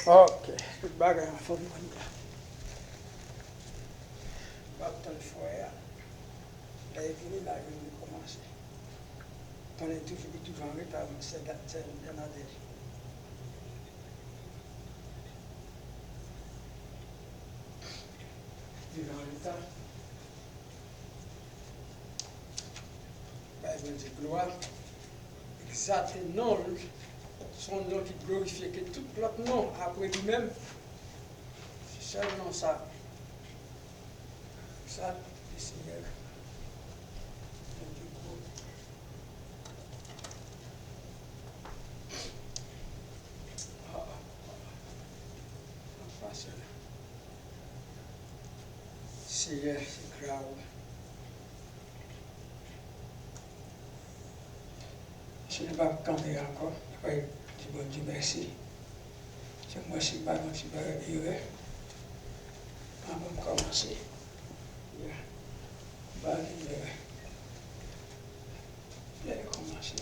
Ok, tout bagay an fòm kon ya. Bak ton fò ya. La e vini la vini komanse. Ton e toujou an retard, men se yon a deje. Toujours en retard. Ben, je dis gloire. Exact non, son nom qui glorifie que tout l'autre nom après lui-même. C'est seulement ça. Ça, le Seigneur. Seigneur, c'est grave. Je ne vais pas camper encore. Je vais dire merci. Je ne sais pas quand je vais dire. On va commencer. Je vais commencer.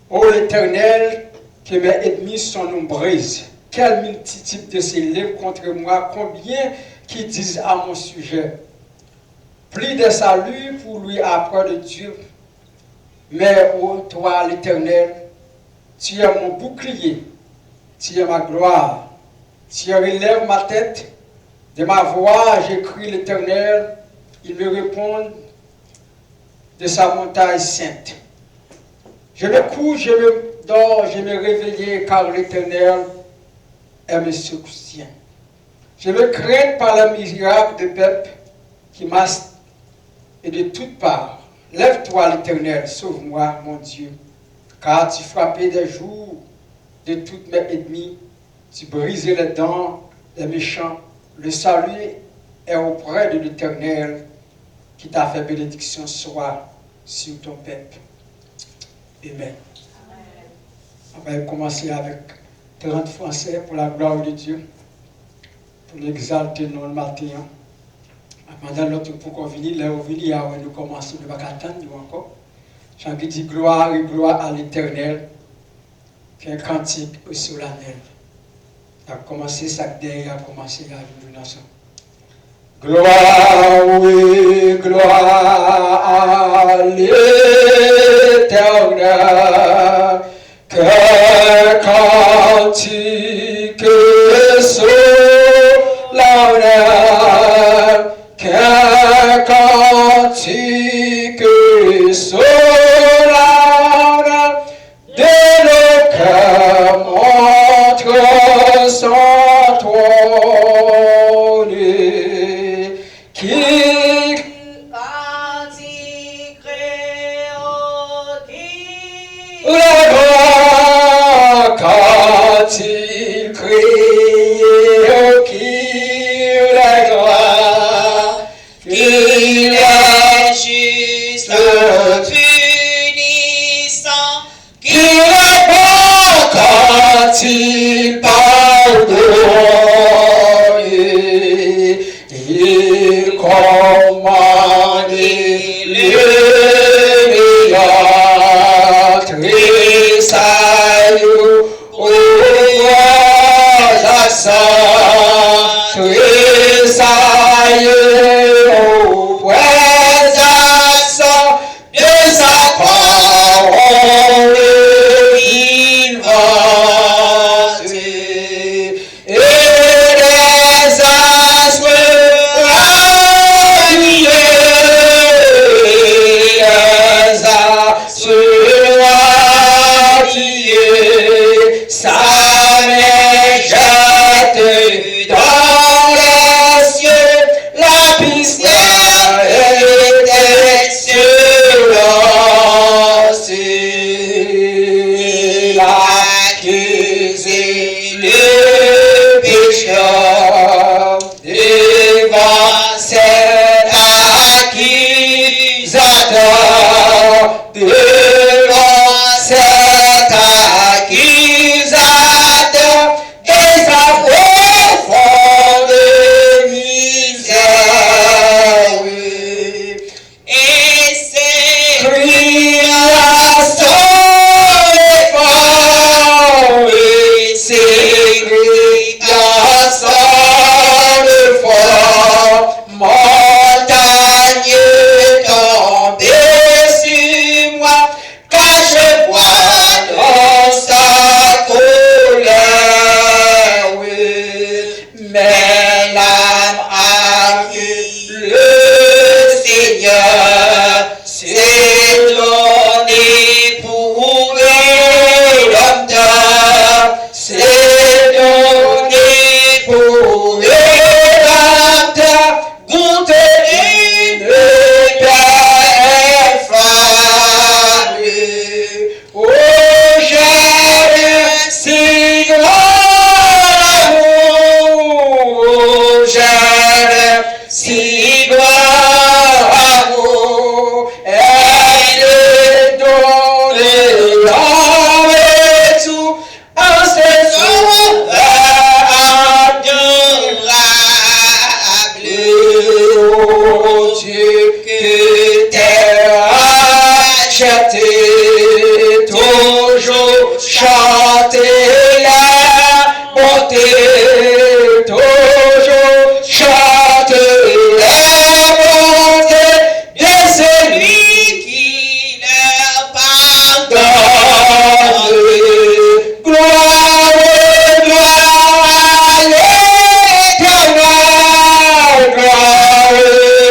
Ô l'Éternel, que mes ennemis sont nombreuses. Quelle multitude de s'élève contre moi, combien qui disent à mon sujet. Plus de salut pour lui après de Dieu. Mais ô toi, l'Éternel, tu es mon bouclier, tu es ma gloire. Tu relèves ma tête, de ma voix j'écris l'Éternel, il me répond de sa montagne sainte. Je me couche, je me dors, je me réveille car l'Éternel est mon soutien. Je me crains par la misérable de peuple qui m'assiste et de toutes parts. Lève-toi l'Éternel, sauve-moi mon Dieu, car tu frappais des jours de toutes mes ennemis, tu brisais les dents des méchants. Le salut est auprès de l'Éternel qui t'a fait bénédiction soit sur ton peuple. Amen. On va commencer avec 30 Français pour la gloire de Dieu, pour l'exalter non le matin. Pendant l'autre pour qu'on finisse, là on finit, nous commençons, nous ne pouvons pas attendre encore. Jean qui dit gloire et gloire à l'Éternel, qui est un cantique au solennel. On a commencé ça derrière, on a commencé à vivre ensemble. Gloire, oui, gloire à l'Éternel, que cantique solennel, que cantique solennel, de nos cœurs montre son trône. Quand-il criait qui la gloire, il est juste punissant, qu'il est bon quand il pardonne, il commande le meilleur tressaillement. Tressaille auprès de sa parole vivante et des astres radieux, des astres radieux, sa main jette dans les cieux la toujours chante les bontés de celui qui leur pardonne. Gloire, gloire à l'Éternel, gloire,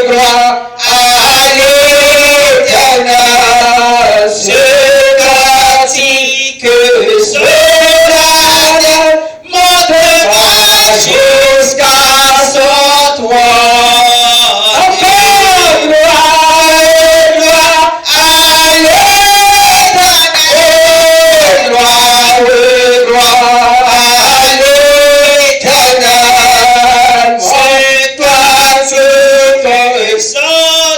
gloire à l'Éternel. Ce cantique solennel montera jusqu'à son trône. Encore gloire, gloire à l'Éternel. Gloire, gloire à l'Éternel. C'est toi, solennel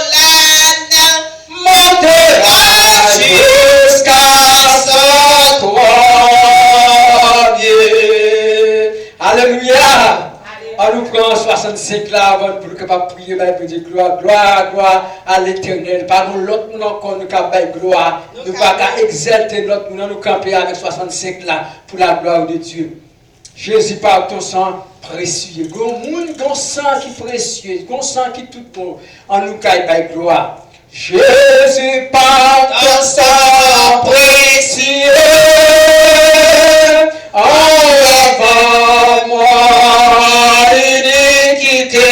montera jusqu'à son trône. Alléluia. On nous prend 65 là avant pour capable prier, pour dire gloire, gloire, gloire à l'Éternel. Pas nous l'autre nous encore nous capable gloire. Nous pas qu'à exalter notre nous nous camper avec 65 là pour la gloire de Dieu. Jésus par ton sang précieux. Gon sang qui précieux, gon sang qui tout bon. En nous caille gloire. Jésus par ton sang précieux. Enlève moi iniquité.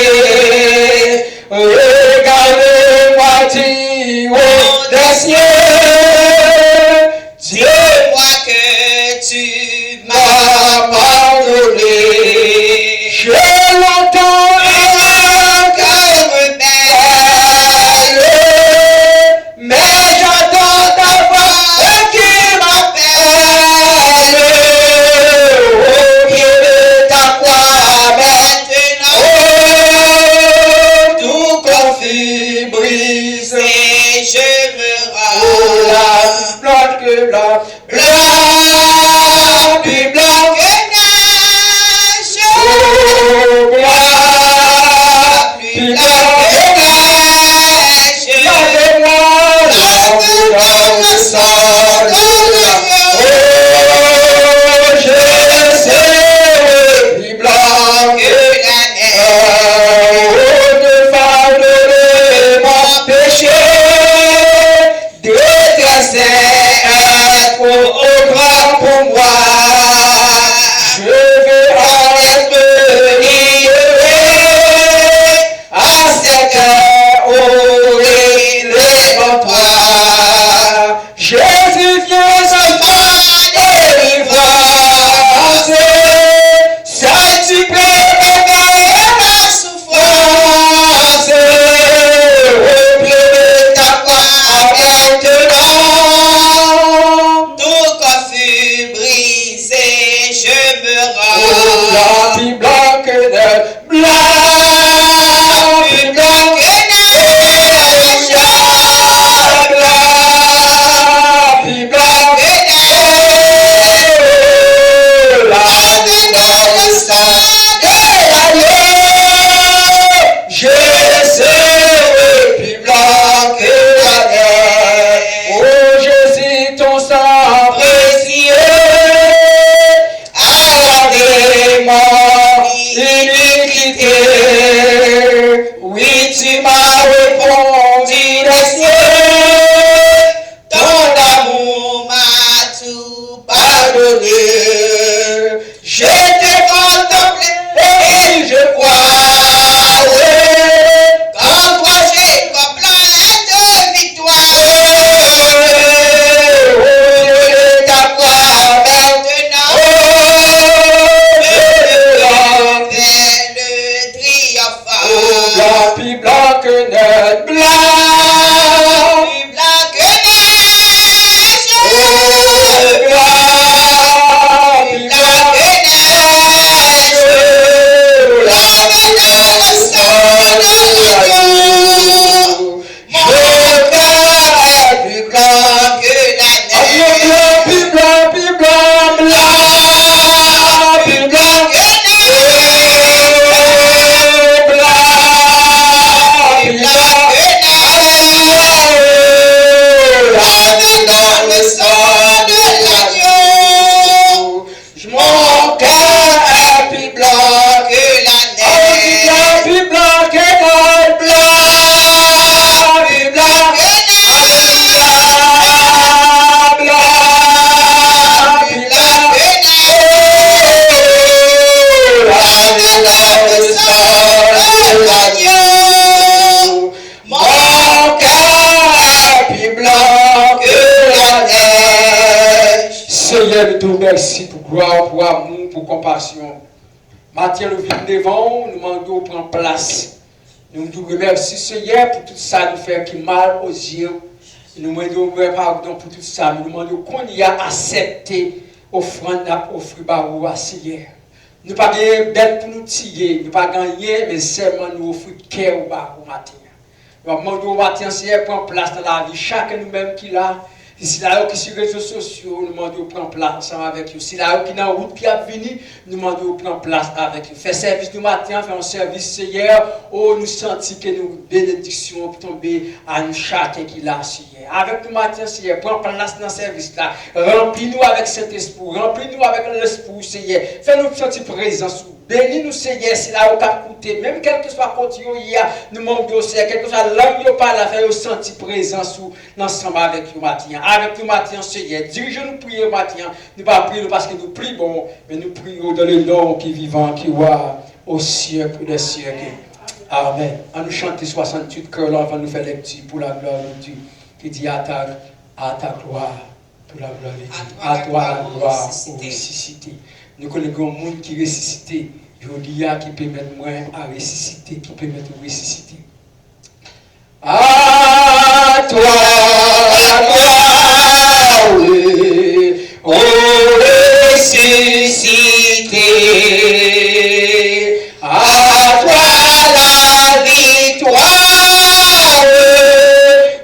Regardez-moi du haut des cieux. Dieu voit que tu m'as pardonné. Je l'entends comme belle, mais j'entends ta voix qui m'appelle. pour compassion. Matin, nous venons devant, nous demandons de prendre place. Nous nous remercions, Seigneur, pour tout ça nous fait qui mal aux yeux. Nous demandons pardon pour tout ça. Nous demandons qu'on y a accepté offrande à offrir barou à Seigneur. Nous pas gagner bête pour nous tirer, nous pas gagner, mais seulement nous offrir cœur au barou matin. Nous demandons au matin, Seigneur, prendre place dans la vie, chacun nous-mêmes qui l'a. Si là qui sur les réseaux sociaux, nous demandons de prendre place ensemble avec eux. Si là qui est dans la route qui a venu, nous demandons de prendre place avec eux. Faire service du matin, faire un service Seigneur. Oh, nous sentons que nous bénédictions pour tomber à nous chacun qui l'a Seigneur. Avec nous matin, Seigneur, prends place dans ce service là. Remplis-nous avec cet esprit, remplis-nous avec l'esprit Seigneur. Fais-nous sentir présence. Bénis-nous, Seigneur, si là, on a coûté, même quel que soit le côté, nous demandons, Seigneur, quel que soit l'homme, nous parle, faire sentir présence ensemble avec nous matin. Avec nous matin, Seigneur, dirige-nous prier matin. Nous ne pas prier parce que nous prions, mais nous prions dans le nom qui est vivant, qui voit au siècle des siècles. Amen. On nous chante 68 cœurs avant de nous faire lecture pour la gloire de Dieu, qui dit à ta gloire, pour la gloire de Dieu. À toi la gloire, ressuscité. Nous connaissons un monde qui ressuscité. Je dis qui peut mettre moi à ressusciter, qui peut mettre ressusciter. À toi la gloire, oui, oh ressuscité. À toi la victoire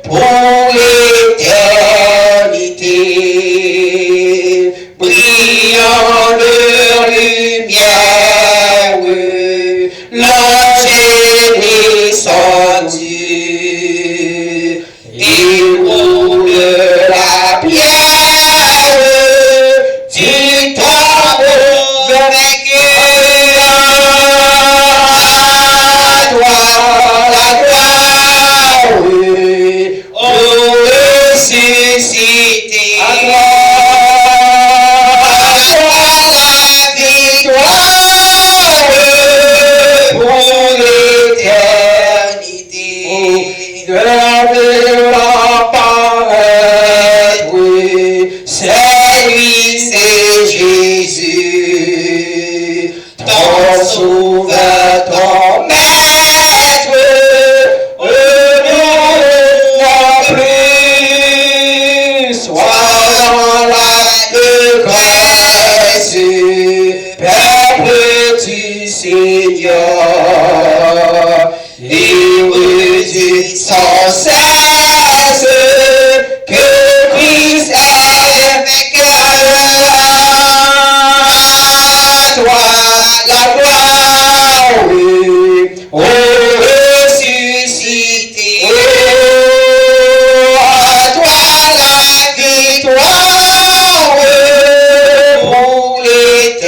pour l'éternité. Brillant de lumière, l'ange est descendu. Il roule la pierre du tombeau vaincu. À toi la gloire, ô ressuscité. À toi la victoire pour l'éternité. C'est lui, c'est Jésus, ton sauveur, ton maître, non plus, sois dans la grâce, peuple du Seigneur, et redis sans cesse que Christ est vainqueur. À toi la gloire, oui, ô ressuscité. À toi la victoire pour l'éternité.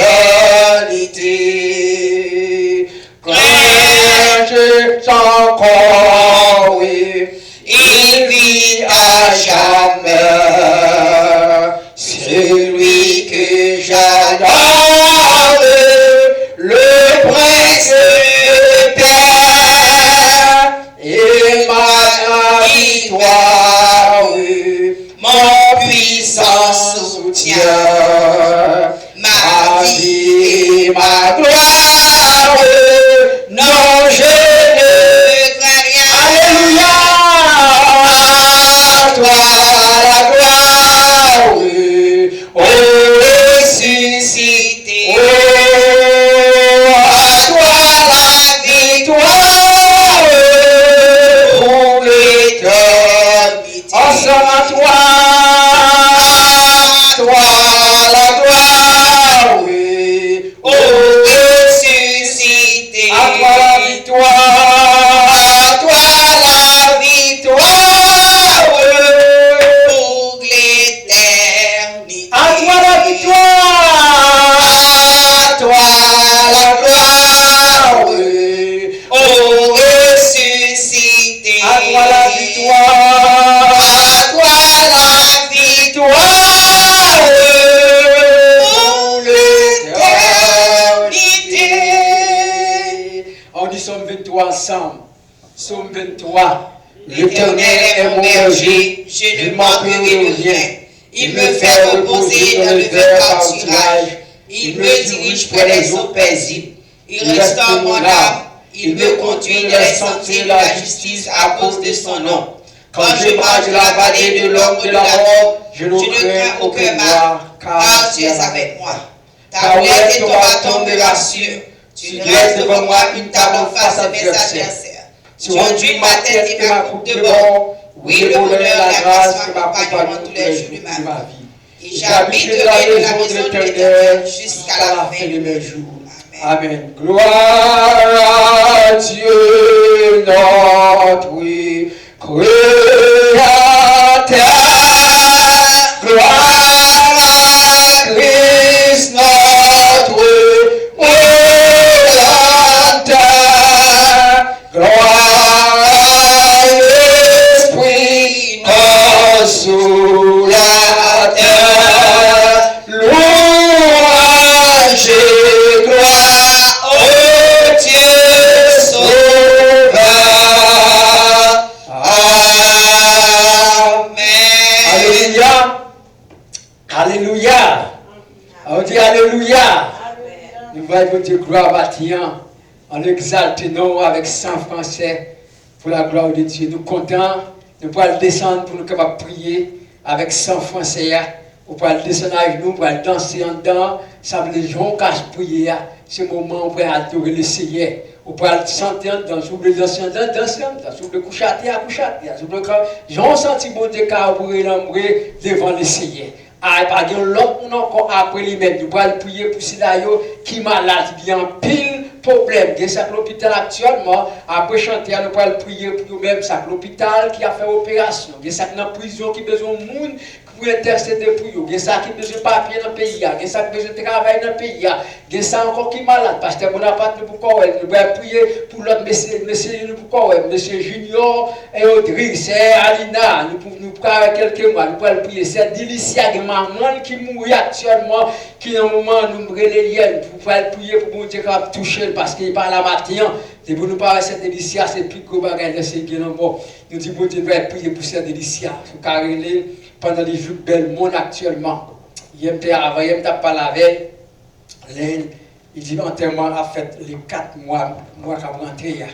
Quand encore, oui, il vit à jamais. Celui que j'adore, le prince Père, et ma victoire, mon puissant soutien, ma vie et ma gloire. Non, je ne crains rien. Alléluia. À toi la gloire, ô ressuscité. À toi la victoire pour l'éternité. Ensemble à toi la gloire, ô ressuscité. À toi la victoire, à toi la victoire pour l'éternité. À toi la victoire, à toi la gloire, ô ressuscité. À toi la victoire, à toi la victoire pour l'éternité. On dit Somme 23 ensemble. Somme 23. L'Éternel est mon berger, je ne manquerai de rien. Il me fait reposer dans le vert pâturage. Il me dirige près des eaux paisibles. Il restaure mon âme. Il me conduit dans les sentiers de la justice à cause de son nom. Quand je marche dans la vallée de l'ombre de la mort, je ne crains aucun mal, car tu es avec moi. Ta houlette et ton bâton me rassurent. Tu dresses devant moi une table face à mes adversaires. Tu enduis ma tête et ma coupe de bord. Oui, le bonheur et la grâce m'accompagnent tous les jours de ma vie. Et j'habiterai dans la maison de l'Éternel jusqu'à la fin de mes jours. Amen. Gloire à Dieu, notre Créateur. Gloire à Christ, notre Rédempteur. Gloire à l'Esprit consolateur. Louange et gloire au Dieu sauveur. Amen. Alléluia. Alléluia. On dit Alléluia. Nous voyons Dieu gloire bâtiment en exaltant avec 100 français pour la gloire de Dieu. Nous comptons, nous pouvons descendre pour nous capables de prier avec 100 français. Nous pouvons descendre à genoux, nous pouvons danser en dedans. Ça veut dire que nous cache prier. C'est le moment où nous pouvons adorer le Seigneur. Nous pouvons chanter en dedans, soulever danser en dedans, danser en dedans, soulever coucher à terre, j'ai senti bon Dieu carburé l'embrer devant le Seigneur. Ah, pas de l'autre, on encore après lui-même. Nous pouvons prier pour ceux qui sont malades, bien pile problème. Il y a l'hôpital actuellement, après chanter, nous pouvons prier pour nous-mêmes. C'est l'hôpital qui a fait opération. Il y a dans la prison qui a besoin de monde pour intercéder pour eux. Il y a qui a besoin de papier dans le pays. Il y a qui a besoin de travail dans le pays. Il y a encore qui est malade. Pasteur Bonaparte, nous pouvons prier pour l'autre monsieur Junior et Audrey, c'est Alina. Nous pouvons avec quelques mois, nous pouvons prier. C'est Delicia maman qui mourit actuellement, qui dans un moment nous relayons. Nous pouvons prier pour mon Dieu qui va toucher parce qu'il parle à matin. C'est pour nous parler de cette Delicia, c'est plus gros bagage de ce qui est là. Nous disons, bon Dieu, va prier pour cette Delicia. Car il est pendant les jours de monde actuellement. Il avant, il m'a parlé avec il dit enterrement a fait les 4 mois qu'il a rentré.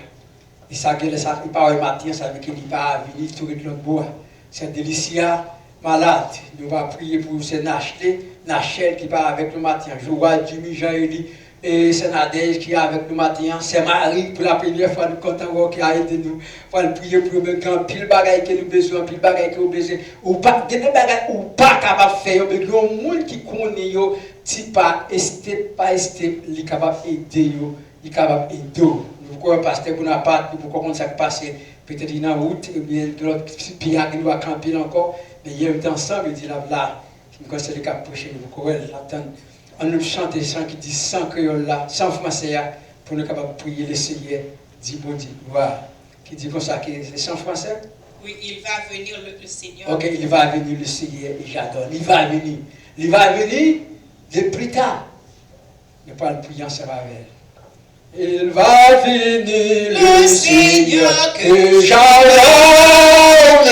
Et ça, il parle matin, ça veut dire qu'il n'est pas venu tout le bois. C'est Delicia malade. Nous allons prier pour ces Nachel qui part avec nous matin. Je vois Jimmy Jean-Élie et c'est Nadège qui est avec nous matin. C'est Marie pour la première fois nous comptons qui a aidé nous. Il faut prier pour nous quand pile bagaille que nous besoin, pile bagaille que nous besoin. Ou pas, des bagailles ou pas capable de faire. Mais il y a un monde qui connaît yo, si pas step by step, il est capable d'aider yo, il est capable d'aider. Nous croyons pasteur Bonaparte, nous pourquoi on s'est passé peut-être dans la route, ou bien l'autre pire qui doit camper encore. Mais il y a un temps ensemble, il dit là, je me conseille de prêcher, nous croyons l'attendre. On nous chante des chants qui disent sans créole là, sans français pour nous capables de prier le Seigneur, dit bon Dieu. Voilà. Qui dit comme ça, c'est sans français? Oui, il va venir le Seigneur. Ok, il va venir le Seigneur, et j'adore. Il va venir. Il va venir de plus tard. Ne pas le prier ensemble avec elle. Il va venir le Seigneur que j'adore.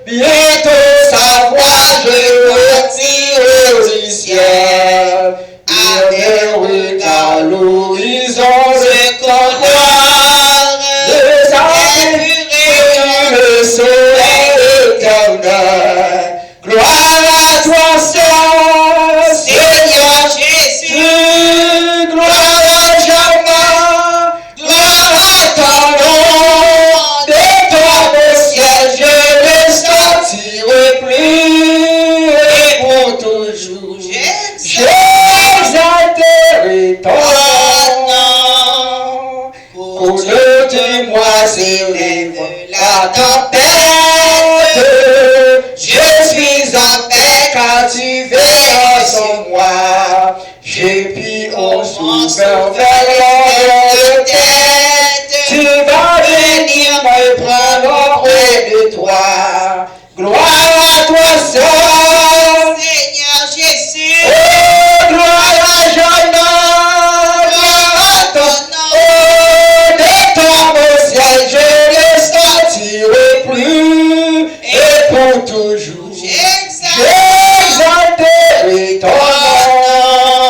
Bientôt sa voix je retire du ciel. Avec regard l'horizon je convoite de sa purée le soleil éternel. Gloire à toi seul, Seigneur Jésus. Gloire à Jehovah, gloire à ton nom. De toi le ciel je ne sortirai plus. Et pour toujours j'exalterai ton nom. Contre moi s'élève la tempête. Je suis en paix quand tu veilles sur moi. Je puis au souverain vers la tête. Tu vas venir me prendre auprès de toi. Gloire à toi seul, Seigneur Jésus. Oh, gloire à Jehovah, gloire à ton nom. Oh, de ton beau ciel, je ne sortirai plus. Et pour toujours, j'exalterai ton nom.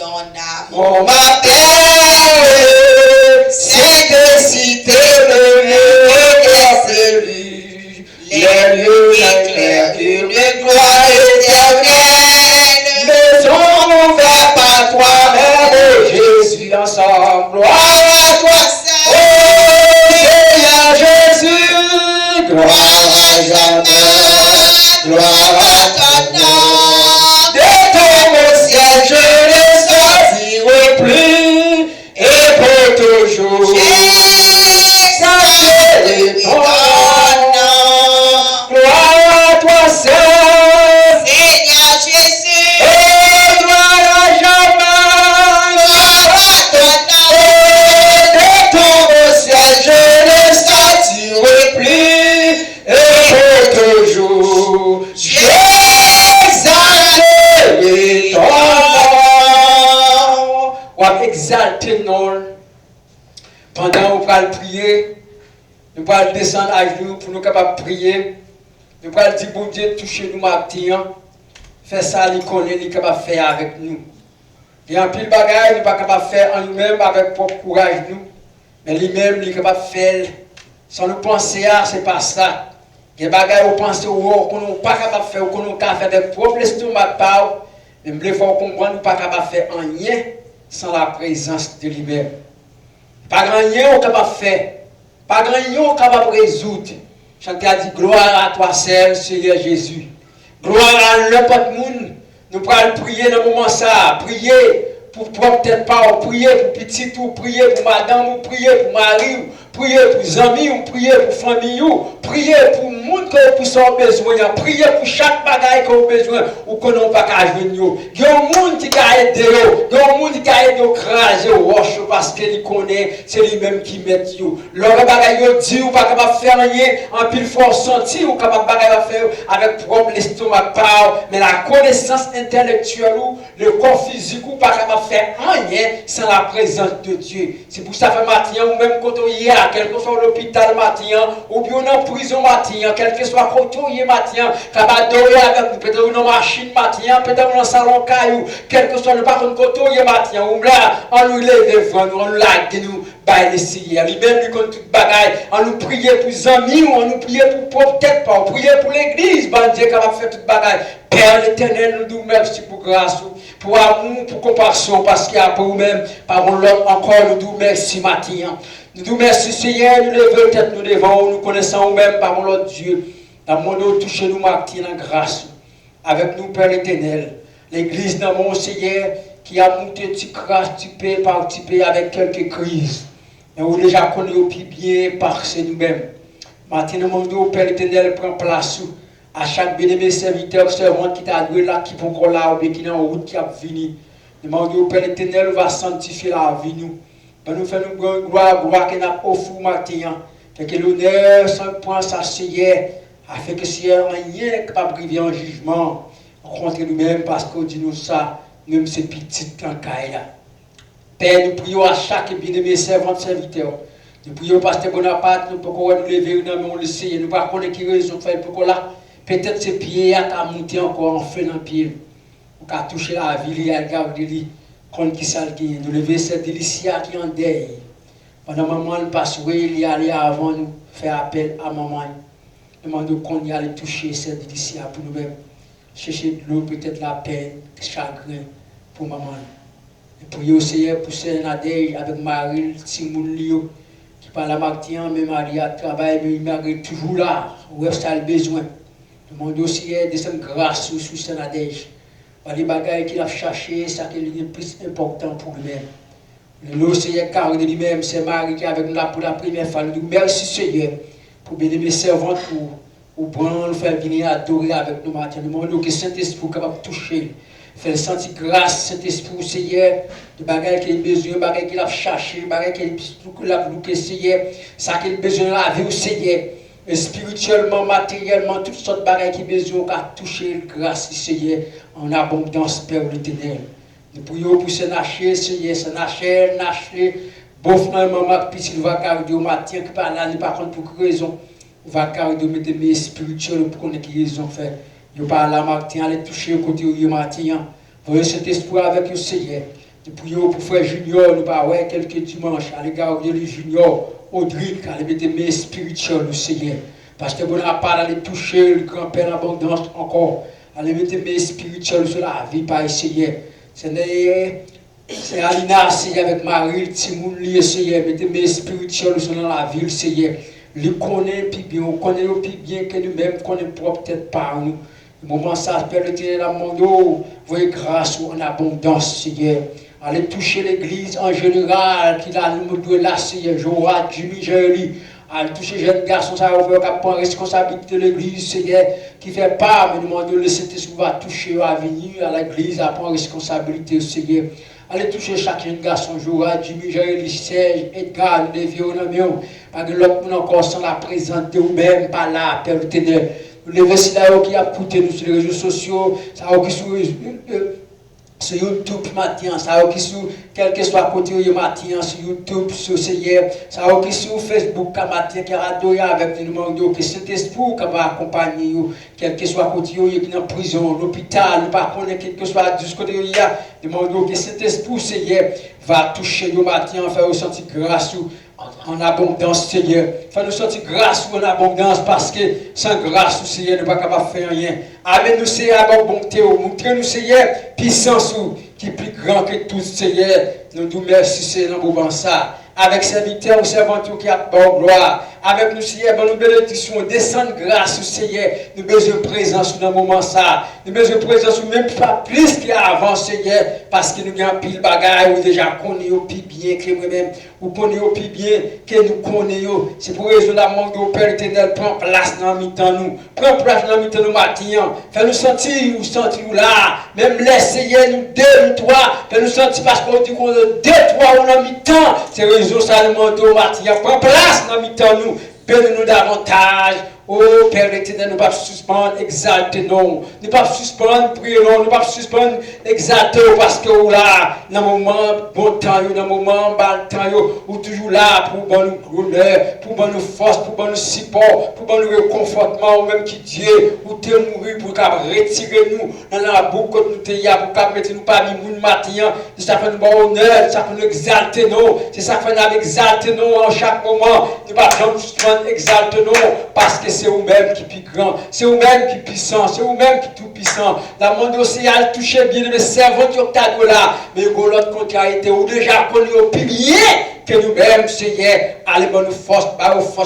ton amour m'appelle, c'est de citer le nom des élus, les lieux éclairent une gloire éternelle. Maison ouverte par toi, Mère de Jésus, ensemble. Gloire à toi, oh Seigneur Jésus, gloire à jamais, gloire à ton nom. De ton ciel, je ne sortirai plus, et pour toujours, j'exalterai ton nom. Gloire à toi, Seigneur Jésus, et gloire à jamais, gloire à ton nom. De ton ciel, je ne sortirai plus, et pour toujours, j'exalterai ton nom. On va exalter non. Pendant qu'on va prier, nous allons descendre à genoux pour nous capables de prier. Nous allons dire, bon Dieu, touchez-nous matin. Fais ça, il connaît, il est capable de faire avec nous. Il y a un pile de bagages, nous ne sommes pas capables de faire en nous-mêmes avec propre courage, nous. Mais lui-même, il est capable de faire. Sans nous penser à, ce n'est pas ça. Il y a des bagages, on pense qu'on n'est pas capable de faire, qu'on n'est pas capable de faire avec propre estomac. Mais il faut comprendre, nous ne sommes pas capables de faire rien sans la présence de lui-même. Pas grand chose on est capable de faire. Pas grand chose on est capable de résoudre. Chanté a dit gloire à toi seul, Seigneur Jésus. Gloire à n'importe monde. Nous pouvons prier dans le moment ça. Prier pour peut-être pas, prier pour petit ou prier pour madame ou prier pour mari, prier pour amis ou prier pour famille ou prier pour le monde que vous avez besoin. Prier pour chaque bagaille que vous avez besoin ou que nous pas qu'à joindre. Il y a un monde qui a aidé, il y a un monde qui a aidé à craser au roche parce qu'il connaît, c'est lui-même qui met you. L'autre bagaille dit ou pas capable de faire rien, en pile force sentir ou capable de faire avec propre l'estomac mais la connaissance intellectuelle ou le corps physique ou pas capable de faire rien sans la présence de Dieu. C'est pour ça que matin ou même quand on y est, quel que soit l'hôpital matin ou bien en prison matin, quel que soit quand on y est matin, capable d'adorer avec nous, peut-être dans machine matin, peut-être dans le salon caillou, quel que soit le par contre quand on y est matin, ou là, on nous lève devant nous, on nous lague nous, bah les Seigneur, lui-même lui compte toute bagaille, on nous prie pour les amis, on nous prie pour peut-être pas, on prie pour l'église, bah Dieu capable de faire toute bagaille. Père l'éternel, nous nous merci pour grâce, pour amour, pour compassion, parce qu'il y a pour nous-mêmes, par l'autre encore, nous nous merci matin. Nous nous merci Seigneur, nous levons tête, nous devant, nous connaissons nous-mêmes par l'autre Dieu. Dans mon nom, touchez-nous matin en grâce. Avec nous, Père éternel, l'église dans mon Seigneur, qui a monté petit grâce, petit peu par petit peu avec quelques crises. Mais on déjà connaît au plus bien par nous-mêmes. Maintenant, mon Dieu, Père éternel, prend place à chaque bien-aimé serviteur, servante qui t'a doué là, qui est encore là, ou bien qui est en route, qui a venu. Demandez au Père éternel, va sanctifier la vie nous. Va nous faire une gloire qu'il a offert matin. Fait que l'honneur, sans point, ça Seigneur, afin que Seigneur, rien n'est capable de briver en jugement contre nous-mêmes, parce qu'on dit nous ça, même ces petites cancailles là. Père, nous prions à chaque bien-aimé servante, serviteur. Nous prions au pasteur Bonaparte, nous pouvons nous lever dans le monde, le Seigneur. Nous ne pouvons pas connaître qui raison faire pour là. Peut-être ses pieds à monter encore en feu dans le pied. Ou à toucher la ville et à garder lui. Contre qui ça qui nous lever cette délicia qui en deuil. Pendant maman le passe, il y allait avant nous faire appel à maman. Demandons qu'on y allait toucher cette délicia pour nous-mêmes. Chercher de l'eau, peut-être la peine, le chagrin pour maman. Et prier au Seigneur pour Seigneur Nadège avec Marie, Timoun Lio, qui parle à Martin, mais Marie a travaillé, mais Marie est toujours là, où est-ce qu'elle a besoin. Demandons au Seigneur de cette grâce sur Seigneur Nadège. Les bagailles qu'il a cherché, ça qui est le plus important pour lui-même. Le Seigneur car de lui-même, c'est Marie qui est avec nous là pour la première fois. Nous merci Seigneur pour bénir mes servantes pour prendre, nous faire venir adorer avec nous matin. Nous demandons que Saint-Esprit est capable de toucher. Faire sentir grâce, Saint-Esprit, Seigneur, de bagailles qu'il a besoin, de bagailles qu'il a cherché, de bagailles qu'il a voulu, Seigneur, ça qu'il a besoin de la vie, Seigneur. Et spirituellement, matériellement, toutes sortes de bagailles qui ont besoin de toucher grâce, Seigneur, en abondance, Père l'éternel. Nous prions pour ce nacher, Seigneur, ce nacher, bon frère, maman, puis il va garder au matin, qui parle là, par contre, pour quelle raison, il va garder mes demeures spirituelles pour qu'on ait qui raison faire. Il parle là, matin, aller toucher au côté du matin. Voyez cet espoir avec le Seigneur. Nous prions pour frère Junior, nous parlons quelques dimanches à l'égard de lui Junior, Audrey, car il mettait mes spirituels, le Seigneur. Parce que vous n'avez pas d'aller toucher le grand-père en abondance encore. Allez mettre mes spirituels sur la vie, par Seigneur. C'est Alina, Seigneur, avec Marie, Timoun, Seigneur. Mettez mes spirituels sur la vie, Seigneur. Les connaît plus bien, on connaît plus bien que nous-mêmes, connaît peut-être par nous. Le moment ça, Père éternel, la monde, voyez grâce en abondance, Seigneur. Allez toucher l'église en général, qui a nous doit là, Seigneur. Joa, Jimmy, Jérémy. Allez toucher les jeunes garçons, ça va faire prendre responsabilité de l'église, Seigneur, qui fait part, mais nous demandons le Saint-Esprit va toucher à venir à l'église, à prendre responsabilité, Seigneur. Allez toucher chaque jeune garçon, Joa, Jimmy, Jérémy, Serge, Edgar, nous dévions, pas que l'autre monde encore sans la présence de vous-même, pas là, Père éternel. Nous levons là qui a écouté nous sur les réseaux sociaux, ça qui sur YouTube matin, ça qui sur quel que soit côté matin sur YouTube, sur Seigneur, ça qui sur Facebook matin qui a adoré avec nous demandons que cet esprit qui va accompagner vous, quel que soit côté qui est en prison, l'hôpital, pas connaître quel que soit du côté il y a, demandons que cet esprit Seigneur va toucher nous matin, faire ressentir grâce en abondance, Seigneur. Fais-nous sentir grâce en abondance parce que sans grâce, Seigneur, nous ne sommes pas capables de faire rien. Amène-nous, Seigneur, à notre bonté. Montrez-nous, Seigneur, puissance qui est plus grand que tout, Seigneur. Nous nous remercions, Seigneur, dans moment ça. Avec serviteurs ou servantes qui a bon gloire. Avec nous, Seigneur, dans nos bénédictions, descendre grâce, Seigneur. Nous besoin de présence dans le moment ça. Nous besoin de présence, même pas plus qu'avant, Seigneur, parce que nous avons pile bagaille, ou déjà connaissons plus bien que nous-mêmes, ou connaissons plus bien que nous connaissons. C'est pour raison d'amour de Père éternel, prends place dans le mi-temps nous. Prends place dans le mi-temps nous matin. Fais-nous sentir là. Même les Seigneur, nous deux, nous trois. Fais-nous sentir parce qu'on dit qu'on est deux, trois, on a mi-temps. C'est raison ça nous demande au matin. Prends place dans le mi-temps nous. Bénis-nous davantage. Oh Père éternel, nous ne pouvons pas suspendre, exalter non. Nous ne pouvons pas suspendre, prier non. Nous ne pouvons pas suspendre, exalter parce que là, dans le moment bon temps, dans le moment bas temps, ou toujours là pour nous honneur, pour nous force, pour nous support, pour nous réconfortement, ou même qui Dieu, ou te mourir pour retirer nous dans la boucle que nous t'ayons, pour mettre nous parmi nous matin. C'est ça que nous avons honneur, c'est ça que nous exalter non. C'est ça que nous exalter non en chaque moment. Nous ne pouvons pas suspendre, exalter non parce que c'est vous-même qui est plus grand, c'est vous-même qui est puissant, c'est vous-même qui est tout puissant. Dans le monde océan, touché bien les servants qui ont là, mais l'autre contrariété, ou déjà connu au pilier que nous-mêmes, Seigneur, allez, nous force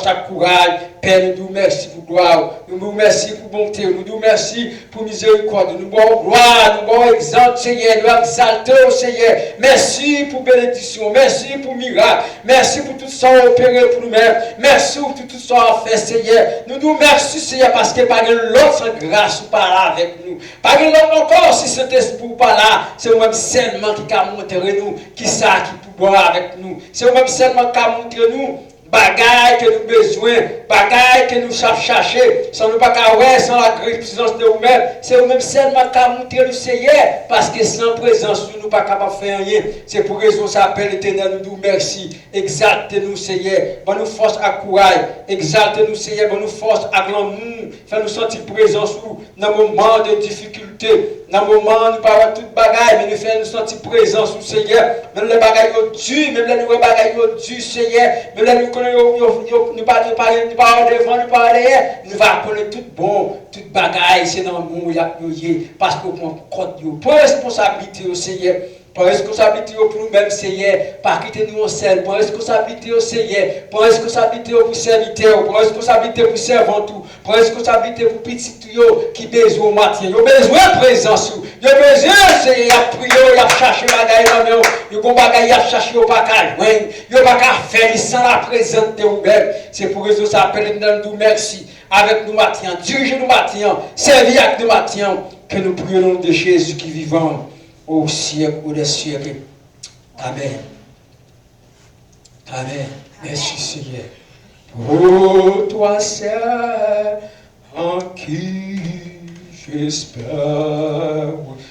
à courage. Père, nous merci pour gloire, nous nous remercions pour bonté, nous nous remercions pour miséricorde, nous nous gloire, nous nous exalte, Seigneur, nous exaltons, Seigneur. Merci pour bénédiction, merci pour miracle, merci pour tout ça opéré pour nous-mêmes, merci pour tout ça fait, Seigneur. Nous nous remercions, Seigneur, parce que par l'autre sans grâce ou pas là avec nous. Par l'autre encore, si cet esprit pas là, c'est nous-mêmes seulement qui a montré nous, qui ça, qui peut boire avec nous. C'est nous-mêmes seulement qui a montré nous. Bagaille que nous besoin, bagaille que nous chercher, sans nous pas sans la présence de nous-mêmes, c'est nous-mêmes seulement qu'à montrer le Seigneur, parce que sans présence, nous ne pas capables de faire rien. C'est pour raison ça appelle l'éternel, nous merci. Exalte-nous, Seigneur, bonne nous force à courage, exalte-nous, Seigneur, bonne nous force à l'amour, fais-nous sentir présence dans le moment de difficulté, dans le moment où nous parlons de toute bagaille, mais nous faisons sentir présence au Seigneur, même les bagailles dures, même les nouvelles bagailles dures, Seigneur, même les nous parlons devant, nous parlons derrière, nous allons connaître tout bon, toute bagaille, c'est dans le monde, parce qu'on prend responsabilité au Seigneur. Pour responsabilité pour nous-mêmes, Seigneur, pas quitter nous en seul. Pour responsabilité au Seigneur, pour responsabilité pour serviteurs, pour responsabilité pour servants, pour responsabilité pour petits qui besoin matin. Ils ont besoin de présence. Ils ont besoin, Seigneur, de prier, de chercher bagaille dans ils ont bagaille à chercher, ils n'ont pas qu'à joindre, ils n'ont pas qu'à faire sans la présence de vous-même. C'est pour ça que ça appelle nous merci. Avec nous matin, dirigez-nous matin, servez avec nous matin, que nous prions au nom de Jésus qui vivant. Au siècle ou des siècles. Amen. Amen. Merci Seigneur. Pour toi seul, en qui j'espère.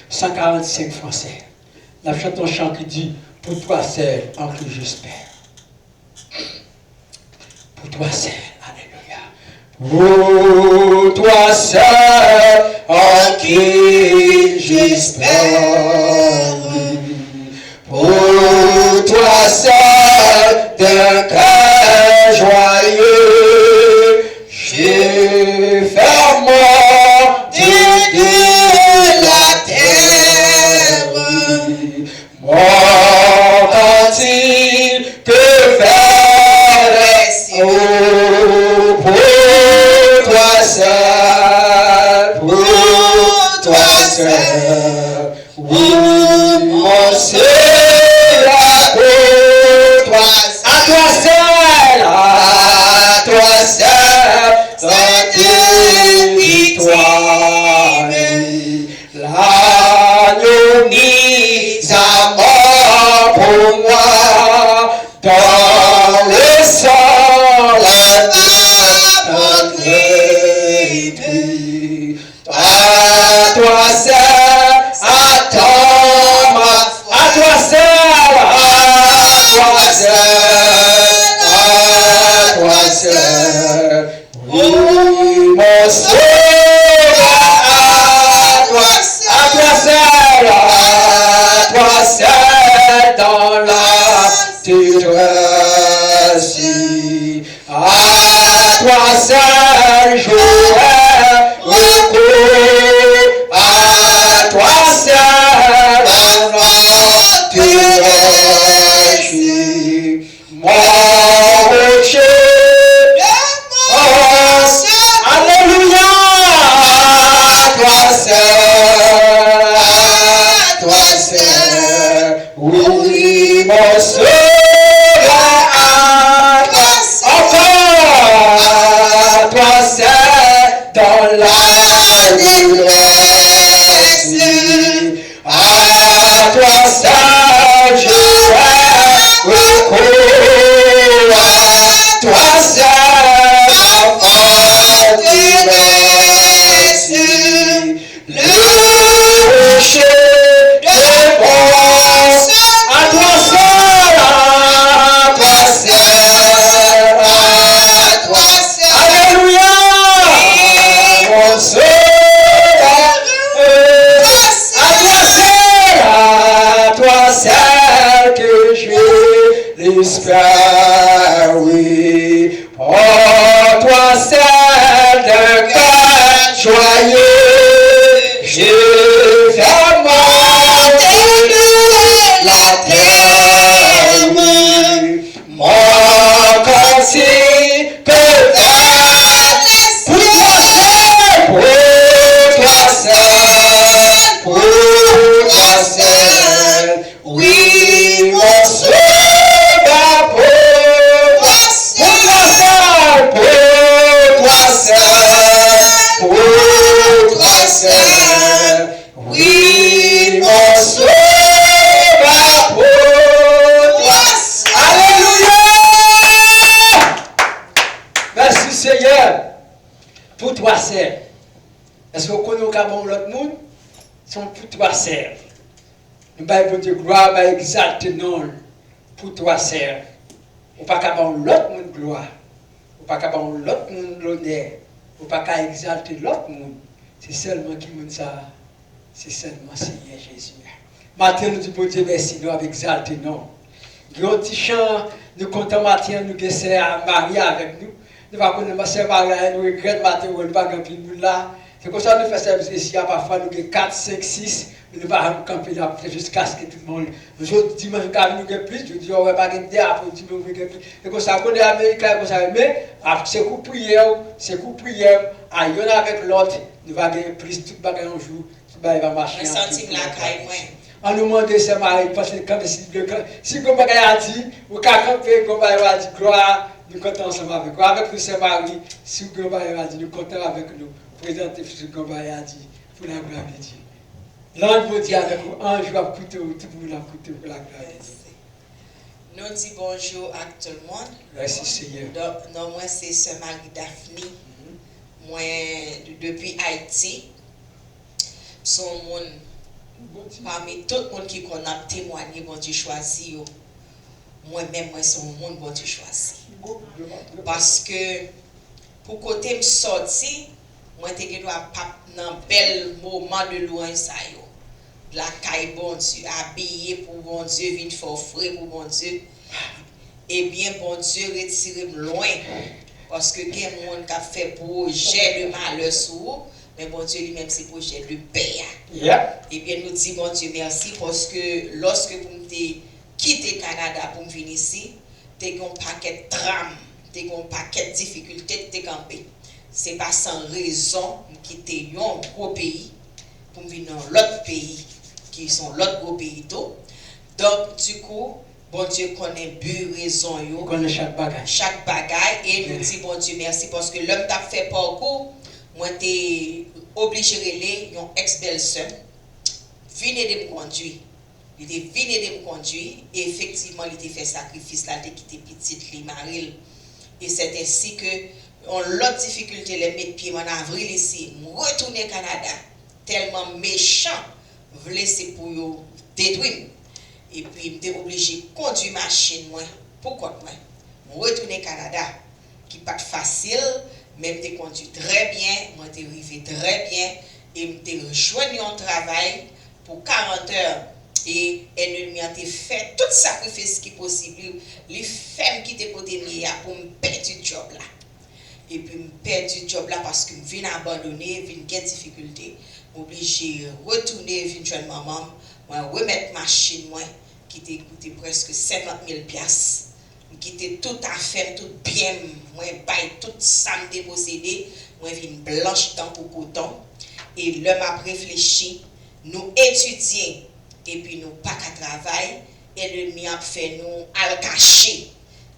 145 français. La chante un chant qui dit, pour toi seul, en qui j'espère. Pour toi seul. Pour toi seul, en qui j'espère. Pour seul d'un cœur joyeux. Je fais monter de la terre mon cantique que faire pour toi seul, oui, mon seul, à toi seul, sainte victoire, l'agneau mis à mort pour moi, dans le sang, la à toi seul, attends ma foi, à toi seul, oui, mon seul, à toi seul, dans la détresse, à toi seul, j'aurai recours, à toi seul, dans la détresse, mon rocher. Alléluia, toi seul, oui, mon sauveur, encore, toi seul, dans la détresse, à toi seul, je recours, à toi seul, enfant du Messie, le rocher de force, à toi seul, alléluia, mon sauveur, à toi seul que je l'espère, oui, oh, toi seul d'un cœur joyeux, je fais monter de la terre, mon cantique peut faire pour toi seul, oui, mon sauveur, pour toi seul, oui, mon sauveur, pour toi seul. Alléluia! Merci Seigneur pour toi seul. Est-ce que vous connaissez l'autre monde? Sont pour toi seul. Nous allons dire gloire, nous allons exalter non pour toi seul. Ou pas qu'à l'autre monde gloire. Ou pas qu'à l'autre monde l'honneur. Ou pas qu'à exalter l'autre monde. C'est seulement qui monde ça. C'est seulement Seigneur Jésus. Matin, nous disons Dieu merci, nous avons exalté non. Nous avons petit chant, nous comptons matin, nous sommes à Marie avec nous. Nous ne pouvons pas sœur Marie, nous regrettons matin, nous ne pouvons pas camper nous là. C'est comme ça que nous faisons service ici, parfois nous avons 4, 5, 6. Nous ne pouvons pas camper là jusqu'à ce que tout le monde. Nous autres dimanche, nous avons plus. Je dis, on ne va pas gagner après dimanche, nous avons plus. C'est comme ça qu'on est américain, comme ça. Mais c'est coup prière, à y en avec l'autre, nous allons gagner plus, tout le monde un jour, tout le monde va marcher. Un centime la caille, on nous demande de se marier parce que si vous avez dit, vous avez campé, vous avez dit gloire, nous comptons ensemble avec vous. Avec nous, c'est Marie, si vous avez dit, nous comptons avec nous. Présentez ce que vous avez dit pour la gloire de Dieu. L'ange vous dit avec vous, ange va coûter, tout le monde va coûter pour la gloire de Dieu. Nous disons bonjour à tout le monde. Merci Seigneur. Donc, moi, c'est Sœur Marie Daphne. Moi, depuis Haïti, son monde. Parmi tout le monde qui a témoigné, bon Dieu choisi, moi-même, moi, c'est mon monde, bon Dieu choisi. Parce que, pour côté me sortir, moi, je dois pas dans un bel moment de louange, la caille bon Dieu, habillé pour bon Dieu, vite fort frais pour bon Dieu. Eh bien, bon Dieu, retirez-moi loin. Parce que quelqu'un qui a fait projet de malheur sur vous, mais bon Dieu lui-même, c'est projet de paix. Yeah. Eh bien, nous disons, bon Dieu, merci, parce que lorsque vous me quitté le Canada pour venir ici, tu as un paquet de drames, tu as un paquet de difficultés, tu campé. Ce n'est pas sans raison que quitter un gros pays pour venir dans l'autre pays, qui sont l'autre gros pays. Donc, du coup, bon Dieu connaît but, raison, connaît chaque bagaille. Chaque bagaille, et nous disons, bon Dieu, merci, parce que l'homme t'a fait parcours, moi, tu es obligé de aller, une ex-belle-sœur, venez de me conduire. Il était venu de me conduire, et effectivement, il était fait sacrifice là, il était petite, il maril. Et c'est ainsi que, on l'autre difficulté, les mettre pied en avril ici, retourner au Canada, tellement méchant, voulait c'est pour yo détruire. Et puis, j'étais obligé de conduire machine, moi. Pourquoi moi? Je retourner au Canada, qui n'est pas facile, mais je conduit très bien, moi je arrivé très bien, et je rejoint un travail pour 40 heures. Et l'ennemi a fait tout sacrifice qui est possible. Les femmes qui étaient côté pour me perdre du job là. Et puis me perdre du job là parce que je viens abandonner, je viens de difficulté. Obligé de retourner, je viens de maman, moi remettre machine moi qui était coûté presque 50 000 piastres. Qui était tout à fait, tout bien, moi bail tout ça me possédé, moi viens blanche dans pour coton. Et l'homme a réfléchi, nous étudions. Et puis nous pas qu'à travail, et l'ennemi a fait nous à le cacher.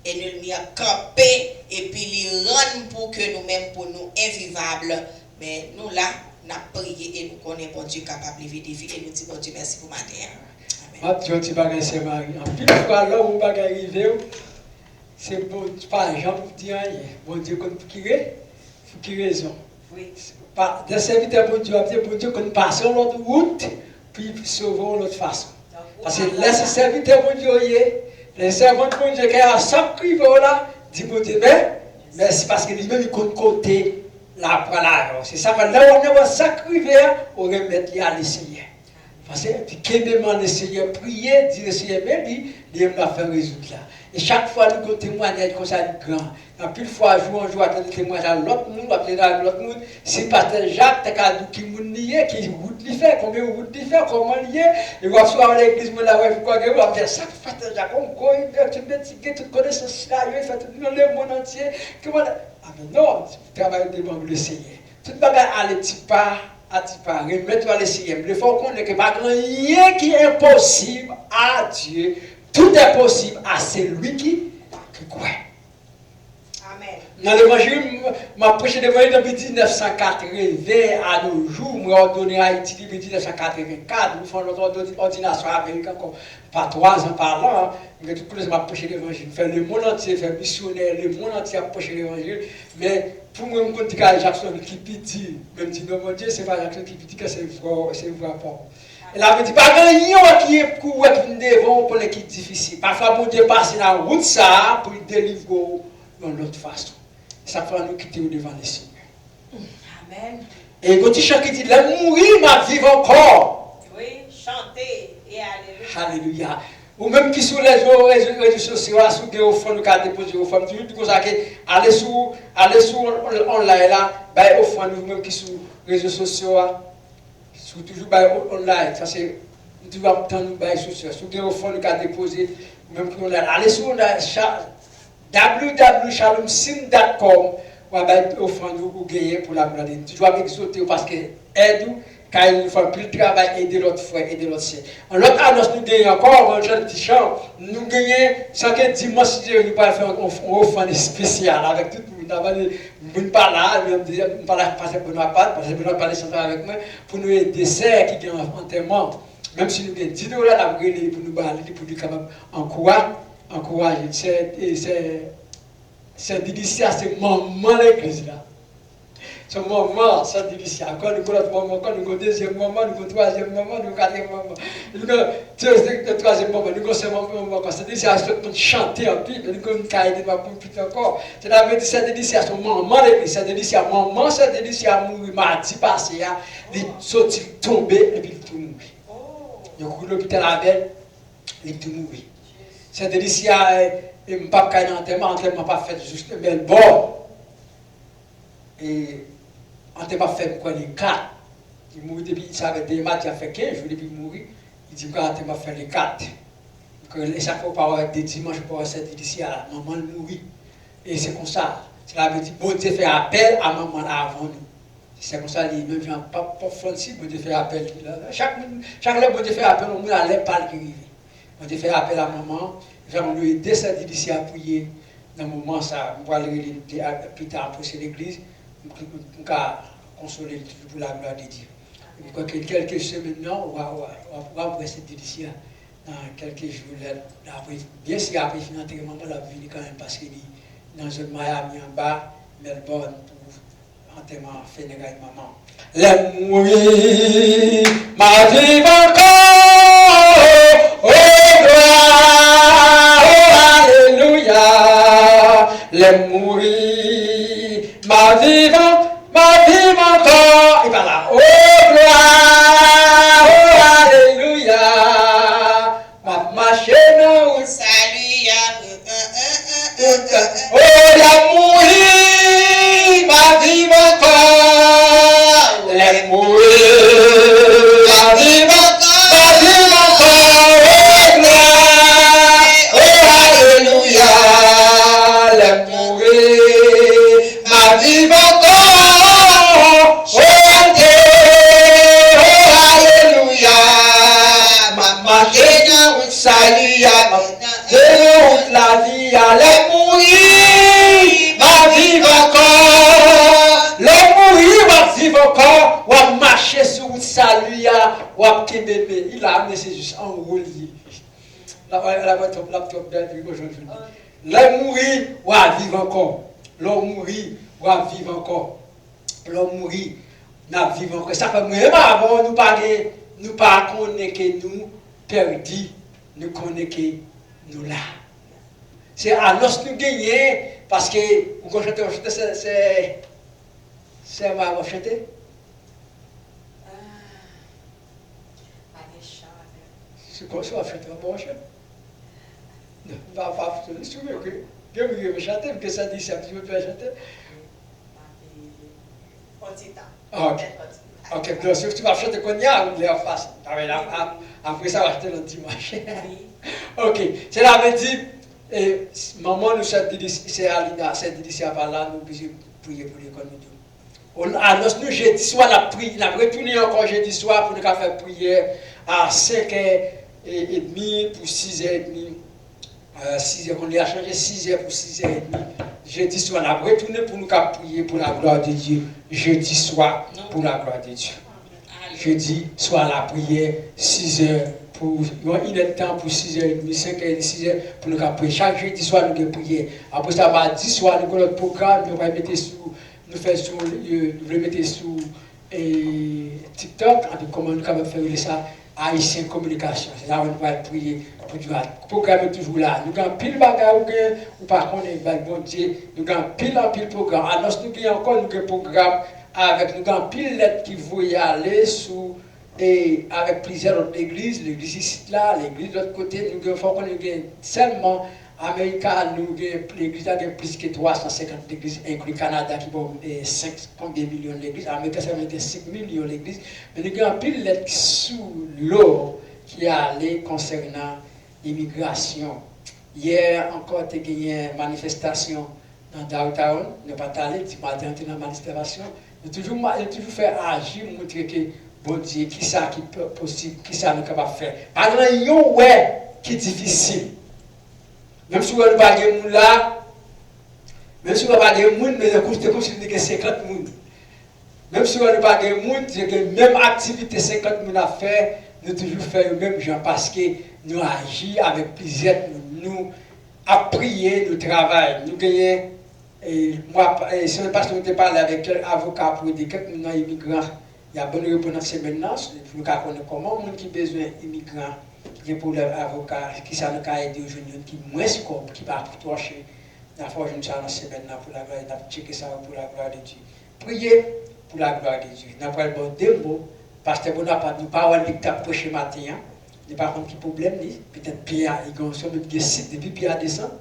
Et l'ennemi a campé, et puis il rend pour que nous-mêmes, pour nous, invivables. Mais nous là, nous avons prié et nous connaissons bon Dieu capable de vivre des vies. Et nous disons bon Dieu merci pour ma terre. Amen. Je dis bagay c'est Marie. En plus fois là où bagay arrivé, c'est bon, pas Jean pour dire rien. Bon Dieu qu'on qui raison. Oui. Pas des serviteurs bon Dieu qu'on passe l'autre route. Puis sauvons l'autre façon. Parce que les serviteurs de Dieu, les servants de Dieu qui ont sacrifié là, dit bon Dieu, mais c'est parce que lui-même il compte côté la parole. C'est ça que là on a sacrifié, on remettre à l'essayer. Parce que puis qui demande l'essayer, prier, dire l'essayer, mais il aime la faire résoudre là. Et chaque fois nous témoignons comme ça grand. Et puis une fois jour en jour attendre témoignage à l'autre monde, à l'autre monde, c'est pasteur Jacques qui moun lié, qui route li fait, combien route li fait, comment lié, et va soir à l'église moi là ouais pourquoi que va dire ça pasteur Jacques on quoi tu me toute connaissance là, il fait tout le monde entier. Comment ah mais non, travail devant l'essayer. Tout bagarre à petit pas à petit pas, remettre à l'essayer. Le faut qu'on est que pas rien qui est impossible à Dieu. Tout est possible à celui qui croit. Amen. Dans l'évangile, m'a prêché l'évangile depuis 1980 à nos jours, moi ordonné à Haïti depuis 1984, nous faisons notre ordination avec encore pas 3 ans par an, mais tout le monde m'a prêché l'évangile. Faire le monde entier, faire missionnaire, le monde entier a prêché l'évangile. Mais pour moi, je dis que Jackson qui petit, même si non, mon Dieu, c'est pas Jackson qui petit, c'est vrai pas. Elle avait dit, pas grand qui est pour nous devons pour l'équipe difficile. Parfois, pour Dieu passer dans la route, ça, pour délivrer de l'autre façon. Ça fait nous quitter devant les Seigneur. Amen. Et quand tu chantes, il dit, la mourir, ma vie encore. Oui, chanter et alléluia. Alléluia. Ou même qui sur les réseaux sociaux, sur les offres, nous avons déposé aux femmes, tu dis allez sur online là, bah, offres, nous même qui sur les réseaux sociaux. Sur toujours online, ça c'est tu vas obtenir des sociaux. Sur des offres nous avons déposé, même qu'on a allez sur www.shalomsim.com ou à offre nous gagner pour la gloire de Dieu. Tu dois exhorter parce que aide nous quand il faut plus de travail aider l'autre frère, aider l'autre sœur. En l'autre annonce nous gagnons encore un jeune petit chant, nous gagnons sans que dimanche nous pas faire une offre spéciale avec tout le monde. Je ne parle pas là, je ne parle pas parce que Benoît parle, parce que Benoît parle avec moi, pour nous aider des sœurs qui gagnent en enterrement. Même si nous gagnons 10 $, la pour nous parler, pour nous quand même encourager. C'est délicia, c'est maman l'église là. Ce moment, c'est délicia. Quand nous avons moment, quand nous avons deuxième moment, nous avons troisième moment, nous avons quatrième moment. Nous avons troisième moment, nous avons cinquième moment. C'est délicia, c'est chanter en plus, nous avons une cahier de ma pompite encore. C'est délicia, c'est maman l'église, c'est délicia, maman, c'est délicia, mourir mardi passé, il sortit tomber et puis tout mourir. il a couru l'hôpital avec, il est mort. C'est Délicia, il ne m'a pas fait d'enterrement, l'enterrement pas fait juste, mais le bon. Et l'enterrement fait quoi, les 4. Il mourit depuis, il savait des matchs, il a fait 15 jours depuis qu'il mourit. Il dit que l'enterrement fait les 4. Et chaque fois, par des dimanches, pour cette Délicia, maman le mourit. Et c'est comme ça. Cela veut dire que bon Dieu fait appel à maman avant nous. C'est comme ça, même Jean Pape Francis, bon Dieu fait appel. Chaque fois, bon Dieu fait appel, on a l'air pas le river. Bon Dieu fait appel à maman. On lui aider cette ici à prier. Dans le moment, ça, on va aller plus tard pour l'église. On va consoler pour la gloire de Dieu. Et quelques semaines, on va voir cette ici dans quelques jours. Bien sûr, après, finalement, on va venir quand même parce qu'il est dans un Miami en bas, Melbourne, pour enterrement funéraire de maman. Les mourir, ma vie encore, oh gloire, oh alléluia. Les mourir, ma vie encore, et par là, oh gloire, oh alléluia. Ma marche non, Salut, oh la mourir, ma vie encore, les mourir, ma vie encore, oh gloire, oh alléluia, les mourir, ma vie encore, oh Dieu, oh alléluia, ma marche non, salut, de la vie à les mourir, ma vie encore, les mourir, ma vie encore, ou à marcher sur le salut, ou à bébé, il a amené c'est juste en relié. La les mourir, ou à vivre encore, l'homme mourir, ou à vivre encore, l'homme mourir, n'a vivre encore. Ça fait même avant, nous pas connaître que nous perdus, nous connaître que nous là. C'est à nous nous gagner parce que vous chantez, c'est moi vous chanter. C'est quoi ça chanter bon chant? Non, pas je suis sûr que je vais chanter parce que ça dit ça tu peux chanter. Ok, donc si tu vas chanter qu'on y a, on l'a en face. Après ça, on va chanter le dimanche. Ok, cela veut dire, maman nous a dit, c'est Alina, c'est dit, c'est là, nous devons prier pour l'école. On annonce nous jeudi soir, la prière, on a retourné encore jeudi soir pour nous faire prière à 5h30 pour 6h30. 6h, on a changé 6h pour 6h30. Jeudi soir, on a retourné pour nous prier pour la gloire de Dieu. Jeudi soir, pour la gloire de Dieu. Jeudi soir, la prière, 6h. Il y a temps pour 6h30, 5h, 6h pour nous prier. Chaque jeudi soir, nous devons prier. Après ça, mardi soir, nous avons notre programme, nous allons mettre sur TikTok, comment nous allons faire ça, Haïtien Communication. C'est là où nous allons prier pour Dieu. Le programme est toujours là. Nous avons pile de bagages, ou par contre, bon Dieu, nous avons pile de programme. Alors, nous avons encore un programme avec nous avons pile de lettres qui vont y aller sous. Et avec plusieurs autres églises, l'église ici là, l'église de l'autre côté, nous avons seulement Américain, nous l'église a plus que 350 églises, inclus Canada qui vont 5 combien de millions d'églises, Amérique ça veut dire 5 millions d'églises, mais nous avons pile de lettres sous l'eau qui allait concernant l'immigration. Hier encore, il y a eu une manifestation dans downtown, nous n'avons pas allé, tu m'as dit dans la manifestation, nous avons toujours fait agir, montrer que bon Dieu, qui ça qui est possible, qui ça nous capable de faire. Par exemple, il y a un ouais qui est difficile. Même si on n'a pas de monde là, même si on n'a pas de monde, mais c'est comme si on a 50 personnes. Même si on n'a pas de monde, c'est la même activité 50 personnes à faire, nous toujours faire le même genre parce que nous agissons avec plusieurs, nous à prier, nous travaillons, nous gagnons. Et moi, si on passe, nous parlé avec un avocat pour dire quelques immigrants. Il y a bonne réponse maintenant, pour connaître comment les gens qui ont besoin d'immigrants, qui pour l'avocat, qui ça nous a aidé aux jeunes qui moins comme, qui va toucher. La fois je ça maintenant pour la gloire, de checker ça pour la gloire de Dieu. Priez pour la gloire de Dieu. Nous avons bon deux mots, parce que nous n'avons pas de parole qui t'a prochain matin. n'est pas contre qui problème, peut-être Pierre, il y a un somme de site depuis Pierre descend,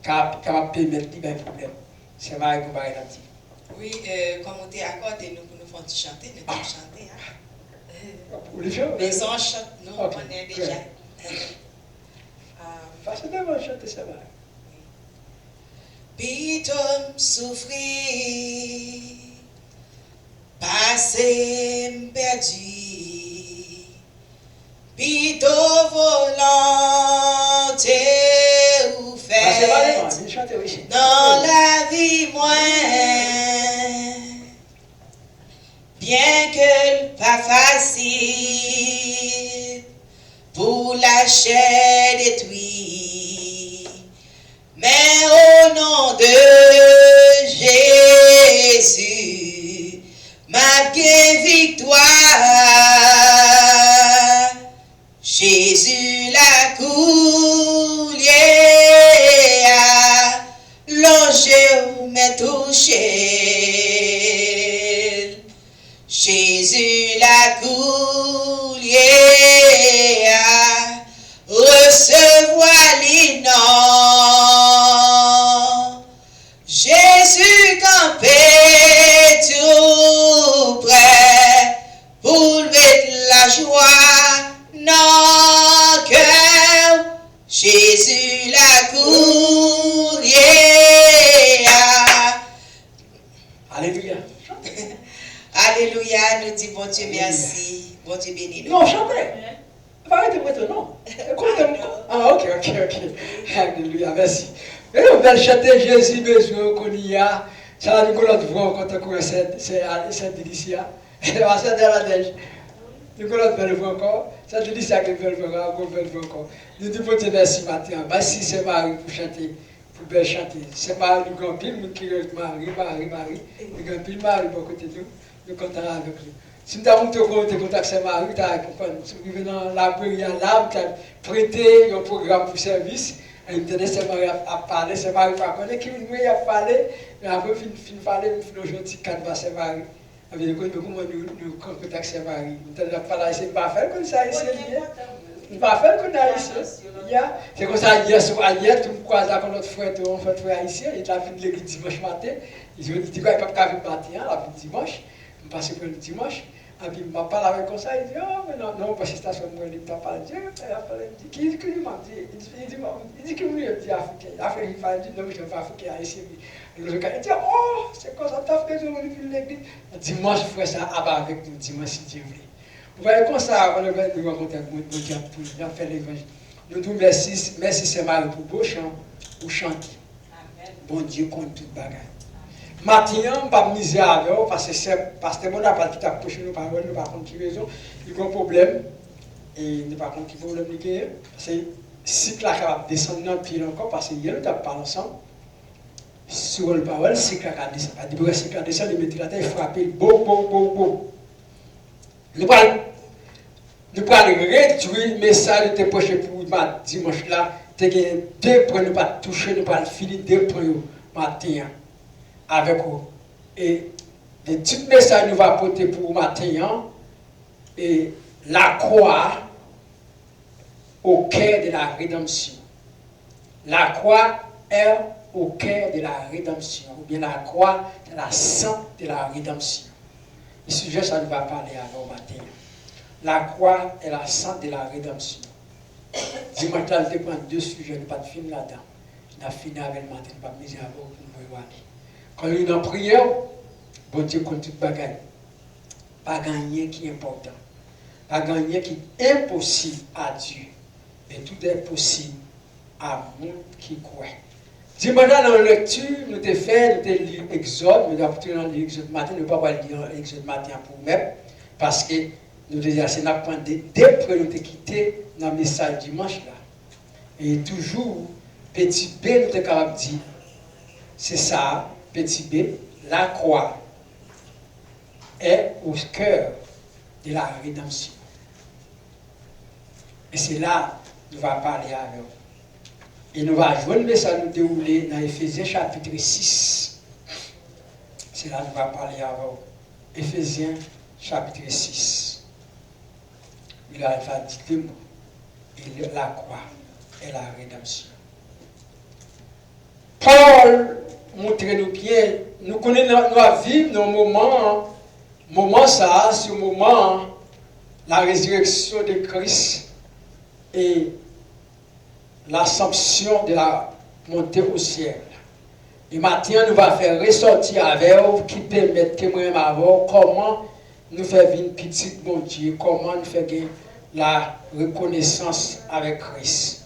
capable de permettre un problème. C'est vrai qu'on va là-dessus. Oui, comme on t'a accordé, nous pour nous faire chanter, nous allons chanter. Pour les gens. Mais sans chante, nous, on est déjà. Facilement chanter, ça va. Pitom souffrir, passé perdu, pito volonté ou fait dans la vie moins, bien que pas facile pour la chair détruite. Mais au nom de Jésus, ma victoire, Jésus la coulière, l'ange m'a touché. Jésus la coulière, recevoir les noms. Jésus campé tout près pour mettre la joie dans le cœur. Jésus la coulière. Alléluia. Alléluia, nous disons bon Dieu merci. Bon Dieu béni nous. Non, chantez. Arrêtez maintenant, non. Ah, ok. Alléluia, merci. Et on va chanter Jésus besoin qu'on y a. Ça va nous l'autre voix quand on commence cette délicia. Et on va chanter la neige. Nous l'autre belle voix encore. Cette délicia qui est belle voix encore. Nous disons Dieu merci matin. Merci c'est Marie pour chanter. Pour bien chanter. C'est Marie, nous grand pile, qui est Marie. Nous grand pile Marie pour côté de nous. Nous comptons avec nous. Si nous avons contact avec Marie, tu as compris. Si nous venons dans la prière là, tu as prêté un programme pour service. Et nous tenons c'est Marie à parler. C'est Marie pas connaître qui nous a parlé. Mais après, fin parler, nous faisons un gentil canevas c'est Marie. Avec comment nous contact avec c'est Marie. Nous tenons parler, c'est pas faire comme ça ici. Nous pas faire comme ça ici. C'est comme ça hier, tout le croise avec notre frère haïtien. Il a fini l'église dimanche matin. Il dit qu'il ne peut pas venir matin, il a fini dimanche. Je passe pour le dimanche. Et puis, je parle avec comme ça, il dit, oh, mais non, parce que c'est station de il t'a parlé de Dieu. Il dit, qui m'a dit, il dit qu'il m'a dit africain. Africain, il dit, non, je ne suis pas africain, ici. Il dit, oh, c'est quoi ça, t'as fait, je vais l'église. Dimanche, je ferai ça avec nous, dimanche, si Dieu veut. Vous voyez, comme ça, on va nous rencontrer avec mon Dieu pour faire l'évangile. Nous disons merci, c'est Marie pour beau chant, pour chanter. Bon Dieu compte toute bagaille. Maintenant, je ne vais pas me miser avec vous parce que c'est mon appel qui t'approche nous par nous, par contre, qui raison. Il y a un problème. Et il n'y a pas contre qui problème. Parce que si la capable de descendre dans le pied encore, parce qu'il y a un parle ensemble, sur le parole, si la capable de descendre, pas de si la descend, il met la tête, il frappe, beau. Nous allons réduire le message de tes poches pour dimanche là. Tu as 2 points, nous ne pas toucher, nous pas finir 2 points matin. Avec vous. Et le petit message nous va apporter pour matin, et la croix au cœur de la rédemption. La croix est au cœur de la rédemption, ou bien la croix est la sang de la rédemption. Le sujet, ça nous va parler avant matin. La croix est la sang de la rédemption. Dimanche, là, je vais prendre 2 sujets, je ne vais pas finir là-dedans. Je vais finir avec le matin, je ne vais pas me miser avant pour nous voir. Quand on est dans la prière, bon Dieu compte toute bagaille. Pas gagner qui est important. Pas gagner qui est impossible à Dieu. Mais tout est possible à monde qui croit. Dimanche dans la lecture, nous avons fait, nous avons lu Exode, nous avons dans l'Exode matin, nous ne pouvons pas lire l'Exode matin pour nous-mêmes, parce que nous avons assez d'apprendre depuis nous avons quitté dans le message dimanche là. Et toujours, petit B, nous sommes capables de dire, c'est ça. Petit b, la croix est au cœur de la rédemption. Et c'est là que nous allons parler avec vous. Et nous allons joindre ça nous dérouler dans Éphésiens chapitre 6. C'est là que nous allons parler avec vous. Éphésiens chapitre 6. il a dit le mot. Il la croix et la rédemption. Paul montre nous bien, nous connaissons nous vivre dans moment ça, ce moment, la résurrection de Christ et l'assomption de la montée au ciel. Et maintenant, nous allons faire ressortir avec vous qui permet de témoigner comment nous faisons une petite bon Dieu, comment nous faisons la reconnaissance avec Christ.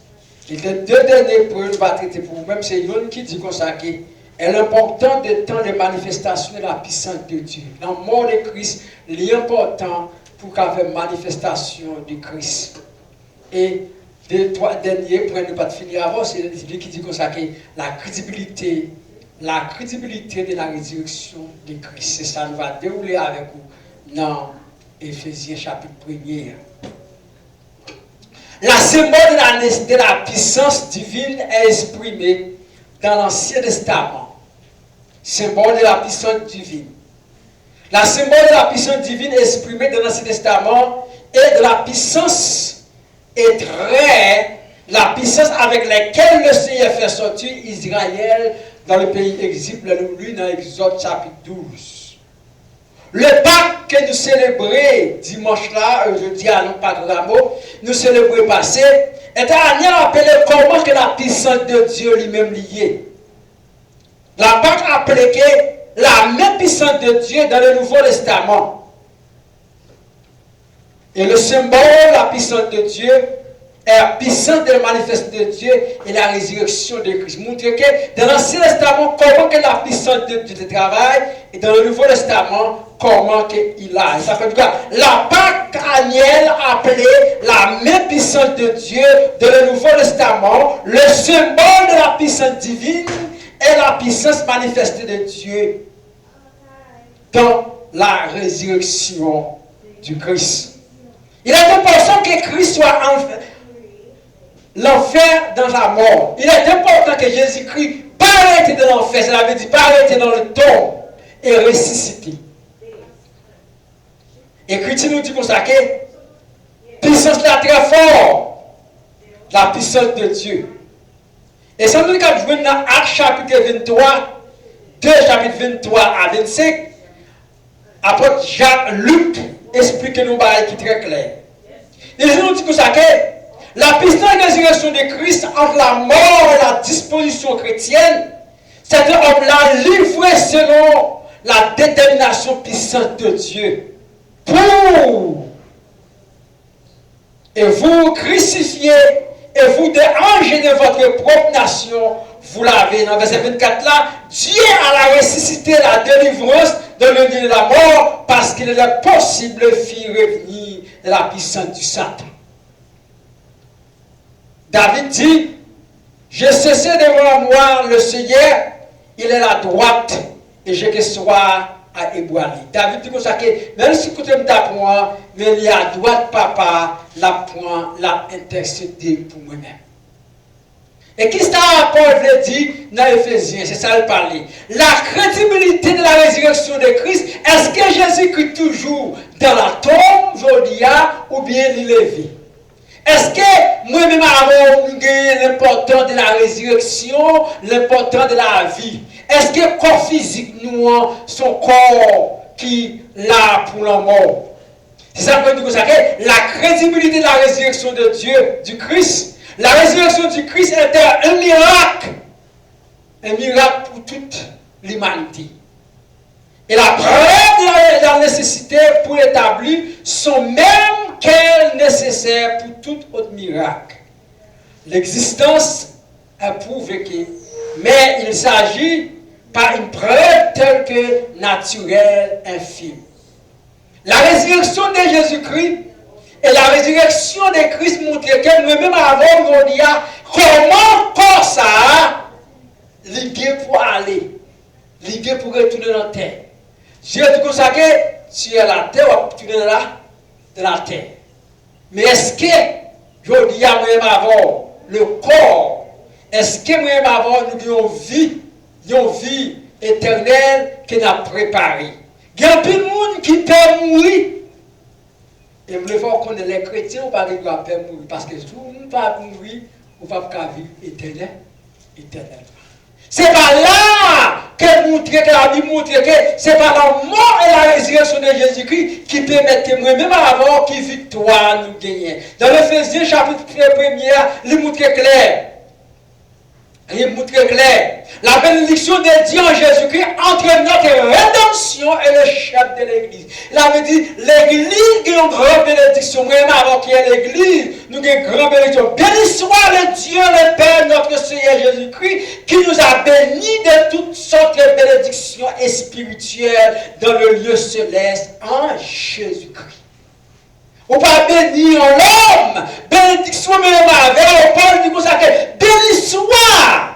Et les deux derniers points nous allons traiter pour vous-même, c'est Yon qui dit comme ça que l'important des temps de manifestation de la puissance de Dieu. La mort de Christ, l'important pour qu'il y ait une manifestation de Christ. Et les trois derniers points, nous ne pas finir avant, c'est lui qui dit comme ça que la crédibilité de la résurrection de Christ. C'est ça, nous va dérouler avec vous dans Éphésiens chapitre 1er. La symbole de la puissance divine est exprimée dans l'Ancien Testament. Symbole de la puissance divine. La symbole de la puissance divine est exprimée dans l'Ancien Testament et de la puissance la puissance avec laquelle le Seigneur fait sortir Israël dans le pays d'Égypte, nous lu dans Exode chapitre 12. Le Pâques que nous célébrons dimanche là, jeudi à non pas de Rameau, nous célébrons passé, est à appeler comment que la puissance de Dieu lui-même liée. La Pâques appelée que la même puissance de Dieu dans le Nouveau Testament. Et le symbole, la puissance de Dieu, est la puissance de la manifestation de Dieu et la résurrection de Christ. Montre que dans l'Ancien Testament, comment que la puissance de Dieu travaille, et dans le Nouveau Testament, comment qu'il a. Ça fait quoi? La Pâque annuelle appelée la même puissance de Dieu dans le Nouveau Testament, le symbole de la puissance divine est la puissance manifestée de Dieu dans la résurrection du Christ. Il est important que Christ soit l'enfer dans la mort. Il est important que Jésus-Christ pas arrêté dans l'enfer, cela veut dire pas arrêté dans le tombe et ressuscité. Et Christ nous dit pour ça que puissance là très fort, la puissance de Dieu. Et ça nous dit qu'à jouer dans Actes chapitre 23, 2 chapitre 23 à 25, apôtre Jacques-Luc explique nous qui est très clair. Et je nous dis pour ça que la puissance de résurrection de Christ entre la mort et la disposition chrétienne, c'est un homme-là livré selon la détermination puissante de Dieu. Pour et vous crucifiez et vous dérangez de votre propre nation, vous l'avez. Dans verset 24 là, Dieu a ressuscité la délivrance de le lieu de la mort parce qu'il est possible de faire revenir de la puissance du Satan. David dit, je cessé devant moi le Seigneur, il est à droite et je que sois à ébranler. David dit comme ça que même si vous me tapez moi, mais il est à droite papa, la point, la intercédé pour moi-même. Et qui ça Paul veut dire dans Éphésiens, c'est ça le parler. La crédibilité de la résurrection de Christ, est-ce que Jésus-Christ toujours dans la tombe aujourd'hui ou bien il est levé? Est-ce que moi-même avons l'importance de la résurrection, l'importance de la vie? Est-ce que le corps physique nous son corps qui là pour la mort? C'est ça que nous disons que la crédibilité de la résurrection de Dieu, du Christ, la résurrection du Christ était un miracle pour toute l'humanité. Et la preuve de la nécessité pour établir sont même qu'elle nécessaire pour tout autre miracle. L'existence est prouvée que, mais il s'agit par une preuve telle que naturelle, infime. La résurrection de Jésus-Christ et la résurrection de Christ montre que nous-mêmes avons aujourd'hui comment corps ça ligué pour aller, ligué pour retourner dans la terre. Dieu dit comme ça que tu es à la terre ou tu es dans la terre. Mais est-ce que aujourd'hui nous-mêmes avons le corps, est-ce que nous-mêmes avons une vie éternelle que nous avons préparée? Il y a plus de monde qui peut mourir. Et je veux voir qu'on est les chrétiens, on ne peut pas mourir. Parce que si on ne peut pas mourir, on ne peut pas vivre éternellement. C'est pas là que montrer que la Bible montre que c'est pas la mort et la résurrection de Jésus-Christ qui permettent que moi-même avoir qui victoire nous gagner. Dans l'Éphésiens chapitre 1er, il montre clair. Il montre clair. La bénédiction de Dieu en Jésus-Christ entre notre rédemption et le chef de l'Église. Il avait dit, l'Église a une grande bénédiction. Moi-même, avant qu'il y ait l'Église, nous avons une grande bénédiction. Béni soit le Dieu, le Père, notre Seigneur Jésus-Christ, qui nous a bénis de toutes sortes de bénédictions et spirituelles dans le lieu céleste en Jésus-Christ. On pas bénir l'homme, bénédiction même avec, on parle du consacré, béni soit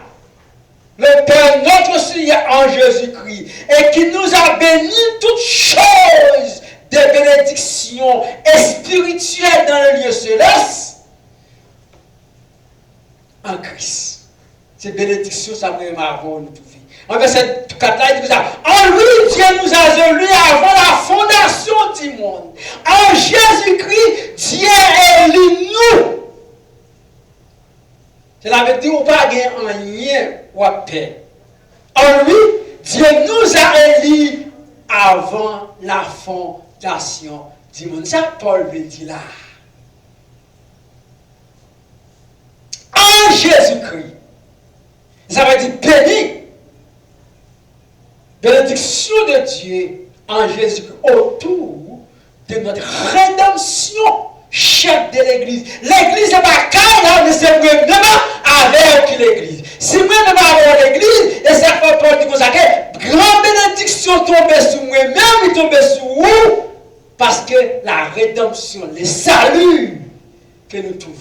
le Père notre Seigneur en Jésus-Christ, et qui nous a bénis toutes choses de bénédictions et spirituelles dans le lieu céleste en Christ. Ces bénédictions, ça même avant nous trouver. En verset 4 là, il dit ça. En lui, Dieu nous a élus avant la fondation du monde. En Jésus-Christ, Dieu élit nous. Cela veut dire qu'on ne peut pas gagner en rien ou à paix. En lui, Dieu nous a élus avant la fondation du monde. Ça, Paul veut dire là. En Jésus-Christ. Ça veut dire béni. Bénédiction de Dieu en Jésus-Christ autour de notre rédemption, chef de l'Église. L'Église n'est pas carrément, mais c'est moi-même avec l'Église. Si moi-même avec l'Église, et ça fait Paul dit comme ça, que grande bénédiction tombe sur moi-même, il tombe sur vous, parce que la rédemption, le salut que nous trouvons.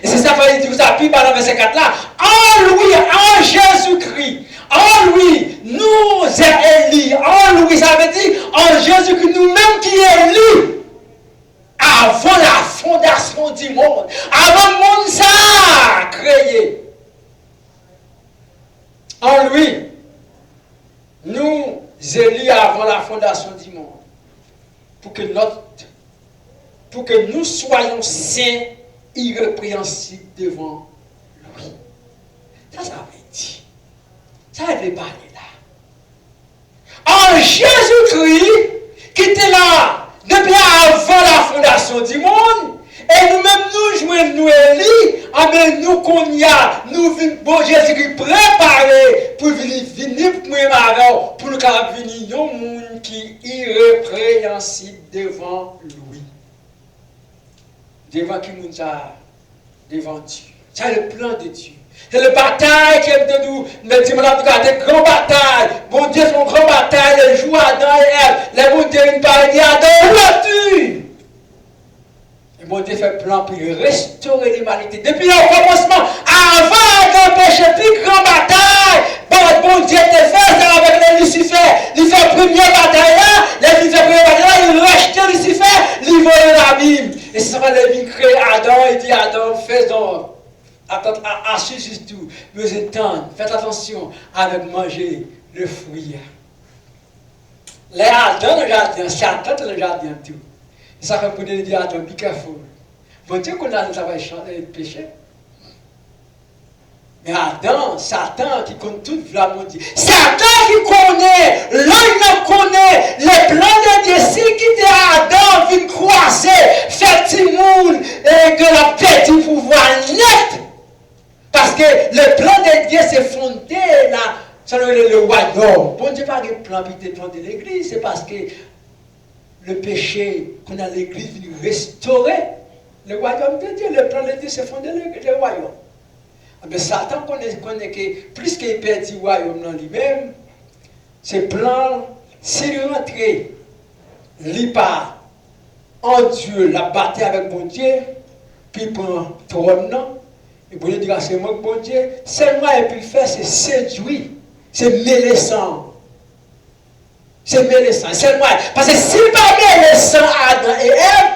Et c'est ça qu'il dit, ça, puis dans le verset 4 là, en lui, en Jésus-Christ, en lui, nous sommes élus. En lui, ça veut dire, en Jésus-Christ, nous-mêmes qui sommes élus, avant la fondation du monde, avant le monde ça créé. En lui, nous élus avant la fondation du monde, pour que nous soyons saints, irrépréhensibles devant lui. Ça veut dire. Ça veut parler là. En Jésus-Christ, qui était là depuis avant la fondation du monde, et nous-mêmes nous jouons nous élus, nous qu'on y a, nous bon Jésus-Christ préparé pour venir pour nous venir un monde qui est irrépréhensible devant lui. Devant qui nous a, devant Dieu. C'est le plan de Dieu. C'est le bataille qui est de nous. Mais dis-moi, des grandes batailles. Bon Dieu, c'est une grande bataille. Les jours Adam et Ève. Les bon Dieu, une parole dit Adam, où es-tu? Et bon Dieu fait plan pour restaurer l'humanité. Depuis le commencement, avant Adam péché, plus grande bataille. Bon Dieu te fait ça avec les Lucifer. Il fait première bataille là. Les Lucifer première bataille là. Il rejette Lucifer. Il vole la Bible. Et c'est ça que les créé Adam. Il dit Adam, fais donc. Assis juste tout, mais étendre, faites attention avec manger le fruit. Les Adam le jardin, Satan le jardin tout. Et ça fait pour dire Adam, be careful. Bon Dieu qu'on a le travail de péché. Mais Adam, Satan qui compte tout la monde. Satan qui connaît, l'homme connaît les plans de Dieu. Si qui était Adam, vient croiser, faire petit monde et que la paix du pouvoir net. Parce que le plan de Dieu s'est fondé là, sur le royaume. Bon Dieu n'a pas de plan pour fonder l'église, c'est parce que le péché qu'on a l'église venu restaurer le royaume de Dieu. Le plan de Dieu s'est fondé le royaume. Mais Satan connaît que plus qu'il perd du royaume dans lui-même, ce plan, s'il rentre, il part en Dieu, la bataille avec bon Dieu, puis il prend le trône. Et pour lui dire, c'est moi que bon Dieu, seulement il peut faire, c'est séduire, c'est mélaissant. C'est mélaissant, seulement. Parce que s'il n'est pas mélaissant Adam et Ève,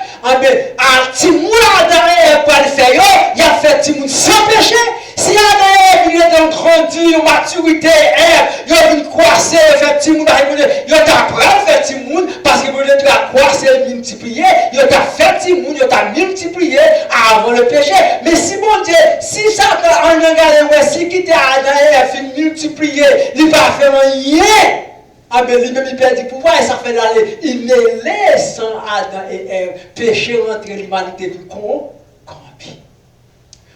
si moi Adam et Ève pas le faire, il a fait tout le monde sans péché. Si Adam et Ève, ils ont grandi en maturité, Ève, ils ont une croix passé, faire petit monde, il a appris à faire petit monde, parce que la croix, c'est multiplier, il a fait petit monde, il a multiplié avant le péché. Mais si mon Dieu, si Satan en regardant, si qui était Adam et a fait multiplier, il va faire rien. Ah ben lui-même il perd du pouvoir et ça fait l'aller. Il ne laisse Adam et Ève péché rentrer l'humanité du corrompu.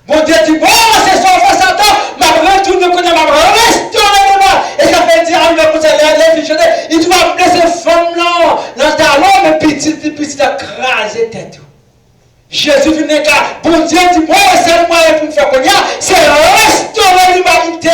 Bon Dieu dit, bon, c'est son frère Satan, ma retourne connaît ma restaurer le mal. Et ça fait dire à lui, il doit me laisser femme là, dans ta langue, petit, écraser tête. Jésus vient car, bon Dieu dit, moi, c'est le moyen pour me faire connaître, c'est restaurer l'humanité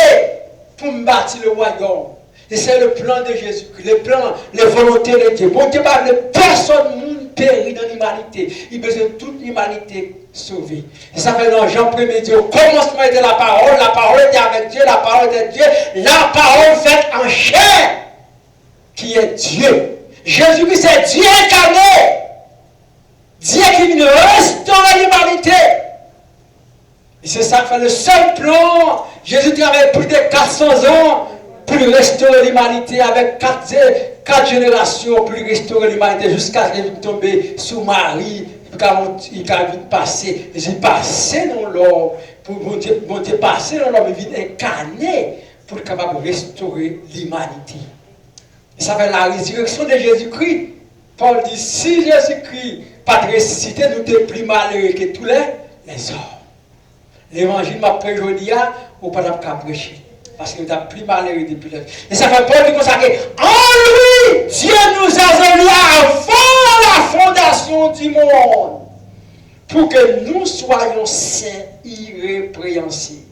pour me bâtir le royaume. Et c'est le plan de Jésus-Christ, le plan, les volontés de Dieu. Bon Dieu parle de personne périt dans l'humanité. Il a besoin de toute l'humanité sauvée. Et ça fait dans Jean 1er Dieu, au commencement était la parole était avec Dieu, la parole était Dieu, la parole faite en chair, qui est Dieu. Jésus-Christ c'est Dieu incarné. Dieu qui vient restaurer l'humanité. Et c'est ça que fait le seul plan. Jésus travaille plus de 400 ans pour restaurer l'humanité avec 4 générations pour restaurer l'humanité jusqu'à ce qu'il tombe sous Marie, il a vite passé. J'ai passé dans l'or, pour mon Dieu passé dans l'or, mais vite incarné pour être capable de restaurer l'humanité. Et ça fait la résurrection de Jésus-Christ. Paul dit, si Jésus-Christ pas de ressuscité, nous sommes plus malheureux que tous les hommes. L'évangile m'a prêché aujourd'hui, ou pas de prêcher. Parce que nous sommes plus malheureux depuis le temps. Et ça fait Paul qui consacre. En lui, Dieu nous a élus avant la fondation du monde. Pour que nous soyons saints, irrépréhensibles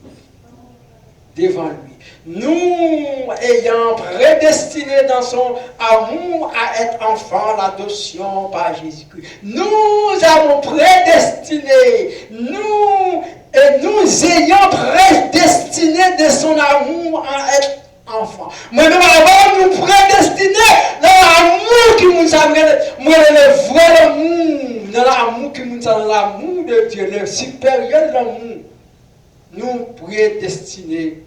devant lui. Nous ayant prédestiné dans son amour à être enfants, l'adoption par Jésus-Christ. Nous avons prédestiné, nous ayant prédestiné de son amour à être enfants. Moi, nous avons nous prédestiné dans l'amour qui nous a moi, le vrai amour, dans l'amour qui nous a dans l'amour de Dieu, le supérieur de l'amour. Nous prédestinés.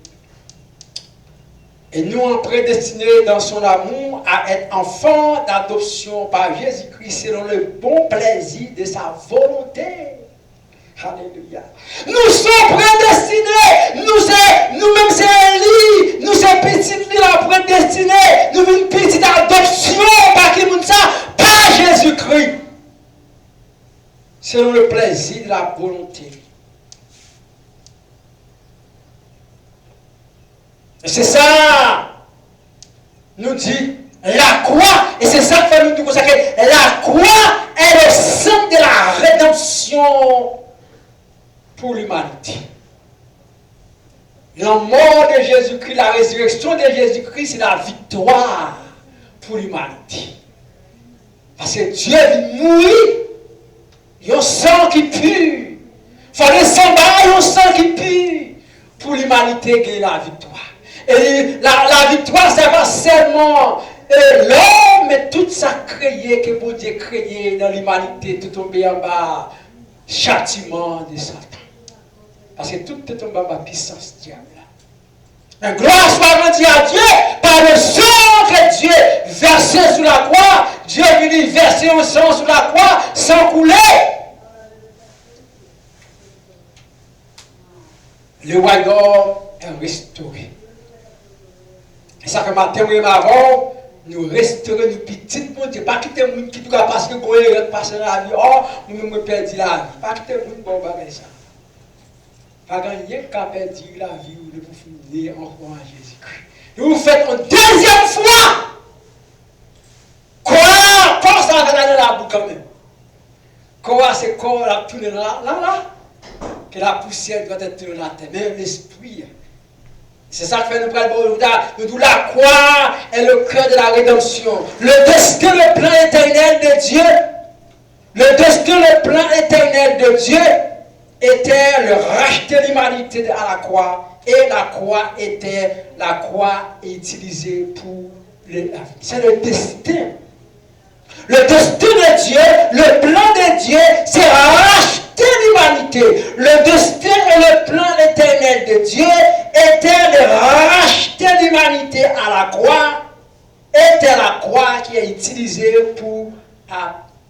Et nous en prédestinés dans son amour à être enfants d'adoption par Jésus-Christ selon le bon plaisir de sa volonté. Alléluia. Nous sommes prédestinés. Nous-mêmes c'est Élie. Nous sommes petites la prédestinés. Nous sommes une petite adoption par qui nous ça, par Jésus-Christ. Selon le plaisir de la volonté. C'est ça, nous dit la croix, et c'est ça que fait nous consacrer. La croix est le centre de la rédemption pour l'humanité. La mort de Jésus-Christ, la résurrection de Jésus-Christ, c'est la victoire pour l'humanité. Parce que Dieu vit mourir, il y a un sang qui pue. Il fallait s'embarrer, un sang qui pue pour l'humanité gagner la victoire. Et la victoire, c'est pas seulement l'homme, mais tout ça créé, que bon Dieu créé dans l'humanité, tout tombé en bas, châtiment de Satan. Parce que tout est tombé en bas, puissance diable. Mais gloire soit rendue à Dieu, par le sang que Dieu versé sous la croix, Dieu est venu verser un sang sous la croix, sans couler. Le royaume est restauré. Et ça fait matin ou avant, nous restaurons nos petites mon Dieu. Pas quitter les gens qui doivent parce que vous passer la vie. Oh, nous me perdu la vie. Pas quitter les gens bon bagage ça. Pas gagner qu'à perdre la vie ou de vous finir en croyant à Jésus-Christ. Nous vous faites une deuxième fois. Quoi ça va aller dans la bouche quand même. Quoi c'est corps la tourner là. Que la poussière doit être tournée la tête. Mais l'esprit. C'est ça que fait nous prendre nous la croix est le cœur de la rédemption. Le destin, le plan éternel de Dieu, le destin, le plan éternel de Dieu était le racheter l'humanité à la croix. Et la croix est utilisée pour la vie. C'est le destin. Le destin de Dieu, le plan de Dieu, c'est racheter l'humanité. Le destin et le plan éternel de Dieu était de racheter l'humanité était à la croix était la croix qui est utilisée pour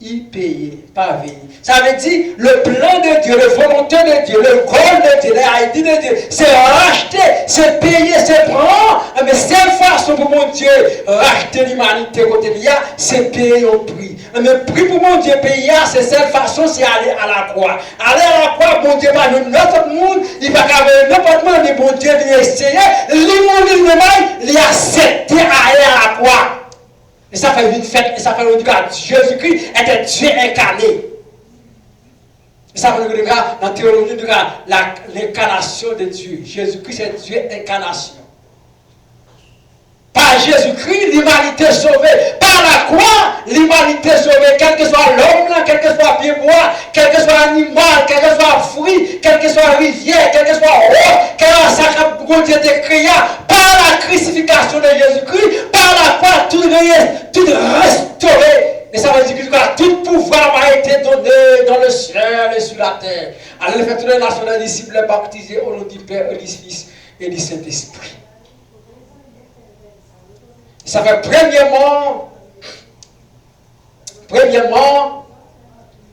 y payer, pas payer. Ça veut dire le plan de Dieu, la volonté de Dieu, le goal de Dieu, l'idée de Dieu, c'est racheter, c'est payer, c'est prendre. Mais seule façon pour mon Dieu racheter l'humanité côté de là, c'est payer au prix. Mais le prix pour mon Dieu payer, c'est seule façon, c'est aller à la croix. Aller à la croix, mon Dieu, pas notre monde, il va pas n'importe quoi, mais mon Dieu vient essayer, il accepté à aller à la croix. Et ça fait une fête, et ça fait une grâce. Jésus-Christ était Dieu incarné. Et ça fait une grâce, dans la théologie de l'incarnation de Dieu. Jésus-Christ est Dieu incarnation. Par Jésus-Christ, l'humanité sauvée. Par la croix, l'humanité sauvée. Quel que soit l'homme, quel que soit pied bois, quel que soit animal, quel que soit fruit, quel que soit rivière, quel que soit eau, quel que soit Dieu de créa, par la crucifixion de Jésus-Christ, par la croix, tout restauré. Et ça veut dire que tout pouvoir m'a été donné dans le ciel et sur la terre. Alors, le fait que les nations des disciples baptisés au nom du Père et du Fils et du Saint-Esprit. Ça fait premièrement,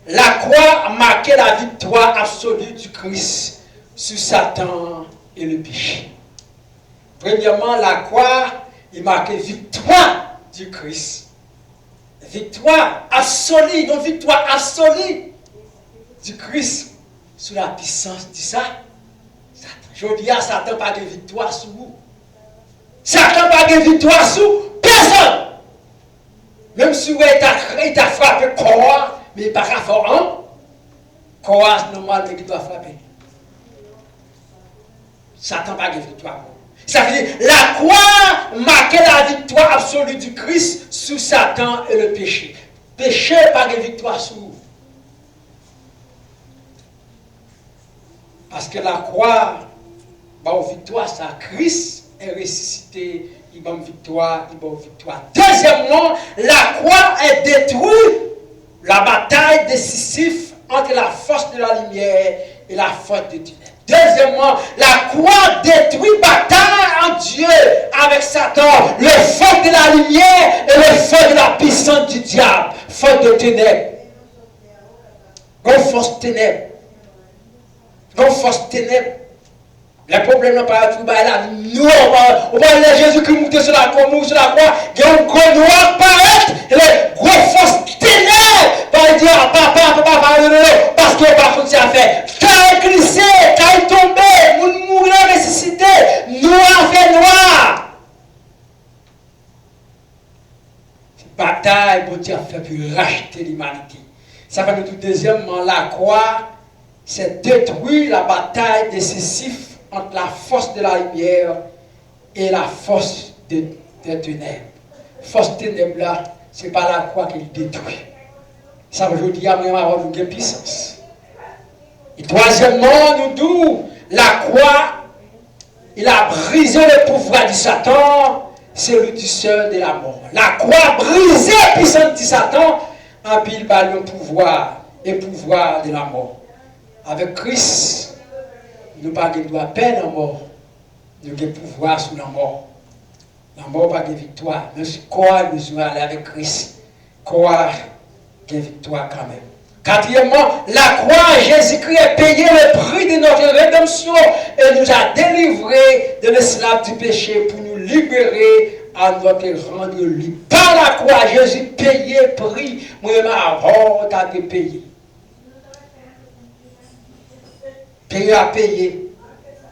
la croix a marqué la victoire absolue du Christ sur Satan et le péché. Premièrement, la croix a marqué victoire du Christ. Victoire absolue, non victoire absolue du Christ sous la puissance de ça. Je dis à Satan pas de victoire sur vous. Satan n'a pas de victoire sur personne. Même si il t'a frappé corps, mais il n'a pas fort un. Corps, c'est normal, mais il doit frapper. Satan n'a pas de victoire. Ça veut dire, la croix marquait la victoire absolue du Christ sur Satan et le péché. Péché n'a pas de victoire sur vous. Parce que la croix, victoire, c'est Christ. Est ressuscité, il va victoire, victoire. Deuxièmement, la croix est détruite. La bataille décisive entre la force de la lumière et la force de Dieu. Deuxièmement, la croix détruit bataille en Dieu avec Satan, le feu de la lumière et le feu de la puissance du diable, feu de ténèbres. Grosse force ténèbres. Grosse force ténèbres. Le problème n'est pas tout là. Nous, on va aller Jésus-Christ monter sur la croix, il y a un gros noir paraître, et les gros forces ténèbres, va dire, parce que par contre, c'est à faire. Quand il glissé, quand il tombé, nous mourons ressuscité, noir fait noir. Cette bataille, bon Dieu a fait pour racheter l'humanité. Ça va nous dire, deuxièmement, la croix, c'est détruire la bataille décisive entre la force de la lumière et la force des ténèbres. Force ténèbres là, c'est pas la croix qui détruit. Ça veut dire qu'il y a une puissance. Et troisièmement, nous disons, la croix, il a brisé le pouvoir du Satan, c'est le tueur de la mort. La croix a brisé la puissance du Satan, en pile par le pouvoir et pouvoir de la mort. Avec Christ, nous n'avons pas de peine en mort. Nous avons pouvoir sur la mort. La mort n'a pas de victoire. Nous sommes allés avec Christ. Quoi, de victoire quand même. Quatrièmement, la croix, Jésus-Christ a payé le prix de notre rédemption et nous a délivrés de l'esclave du péché pour nous libérer à notre rendre libre. Par la croix, Jésus payé le prix. Moi-même, avant, tu as payé. Payé à payer.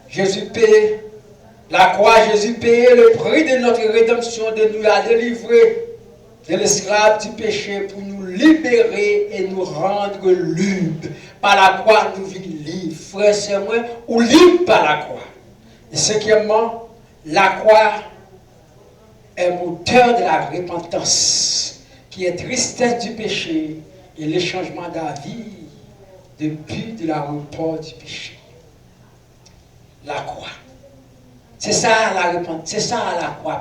Jésus paye. La croix, Jésus paye le prix de notre rédemption, de nous la délivrer de l'esclave du péché pour nous libérer et nous rendre libres. Par la croix, nous vivons libres. Frères et moi, ou libres par la croix. Et cinquièmement, la croix est moteur de la repentance, qui est tristesse du péché et le changement de la vie depuis de la report du péché. La croix. C'est ça la repentance, c'est ça la croix.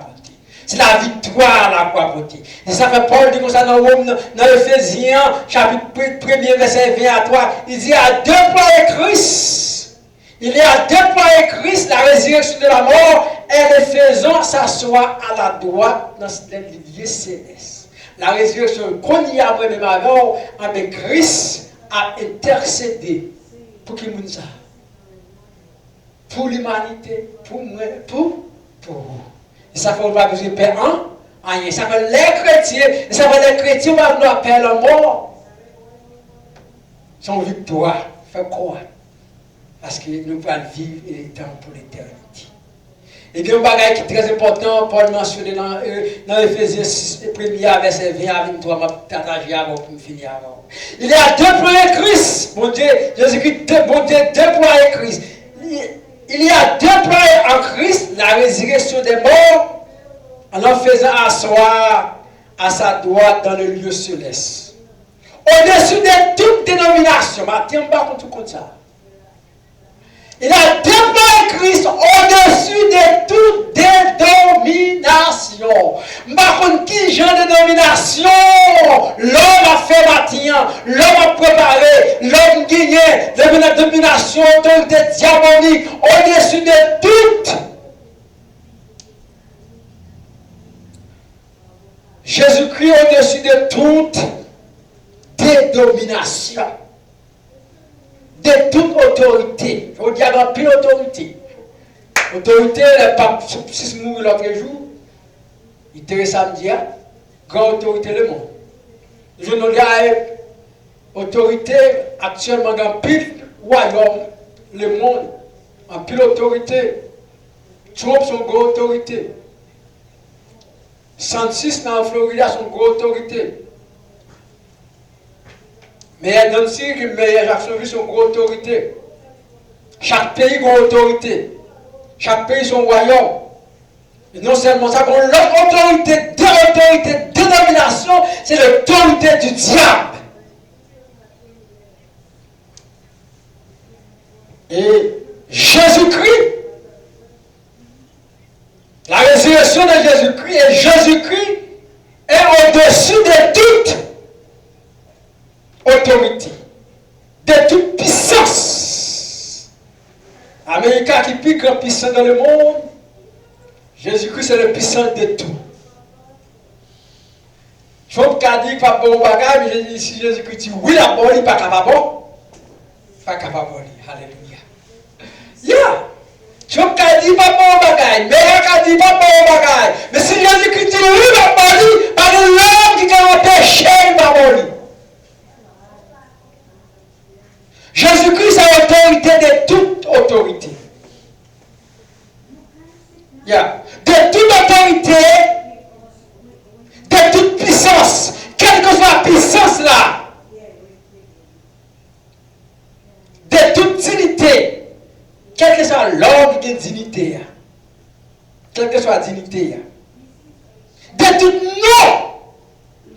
C'est la victoire la croix. Et ça fait Paul dit comme ça dans Ephésiens, chapitre 1er, verset 20 à 3. Il dit à déployer Christ. Il y a déployé Christ, la résurrection de la mort, et les faisant s'asseoir à la droite dans les lieux célestes. La résurrection qu'on y a même avant, avec Christ a intercédé pour qui nous a. Pour l'humanité, pour moi, pour vous. Et ça fait pas besoin de paix en rien. Ça fait les chrétiens, et ça fait les chrétiens, on va nous appeler la mort. Son victoire, fait quoi? Parce que nous allons vivre les temps pour l'éternité. Et bien, un bagage qui est très important, Paul mentionné dans Ephésiens 6, 1er verset 20 à 23, je vais partager avant pour finir avant. Il y a deux points Christ, mon Dieu, Jésus-Christ, mon Dieu, deux points Christ. Il y a deux points en Christ, la résurrection des morts, en faisant asseoir à sa droite dans le lieu céleste. Au-dessus de toute dénomination, je ne pas tout comme ça. Il a déplacé Christ au-dessus de toute dénomination. Par contre, qui genre de dénomination l'homme a fait bâtir, l'homme a préparé, l'homme gagné, la domination, autorité diabolique, au-dessus de toute. Jésus-Christ au-dessus de toute dénomination. De toute autorité. Il y a plus d'autorité. Autorité, le pape, si je mourir l'autre jour, il était samedi, grande autorité le monde. Je ne regarde autorité actuellement dans pile royaume, le monde, en pile autorité. Trump son grande autorité. 106 dans la Floride son grande autorité. Mais dans le Syrie, mais Jacksonville sont une autorité. Chaque pays a une autorité. Chaque pays a son royaume. Et non seulement ça, mais l'autre autorité, dénomination, c'est l'autorité du diable. Et Jésus-Christ, la résurrection de Jésus-Christ, et Jésus-Christ est au-dessus de toute autorité, de toute puissance. Amérique qui est plus grand puissant dans le monde, Jésus-Christ est le puissant de tout. Je ne peux pas dire qu'il va pas bon bagage, mais si Jésus-Christ dit oui, la bonne, il n'est pas capable. Pas capable. Alléluia. Yeah. Je ne peux pas dire qu'il va pas bon bagage, mais il va dire pas bon bagage. Mais si Jésus-Christ dit oui, la bonne, par l'homme qui a péché, il va mourir. Jésus-Christ a l'autorité de toute autorité. Yeah. De toute autorité, de toute puissance, quelle que soit la puissance là, de toute dignité, quel que soit l'ordre de dignité, quelle que soit la dignité, de tout nom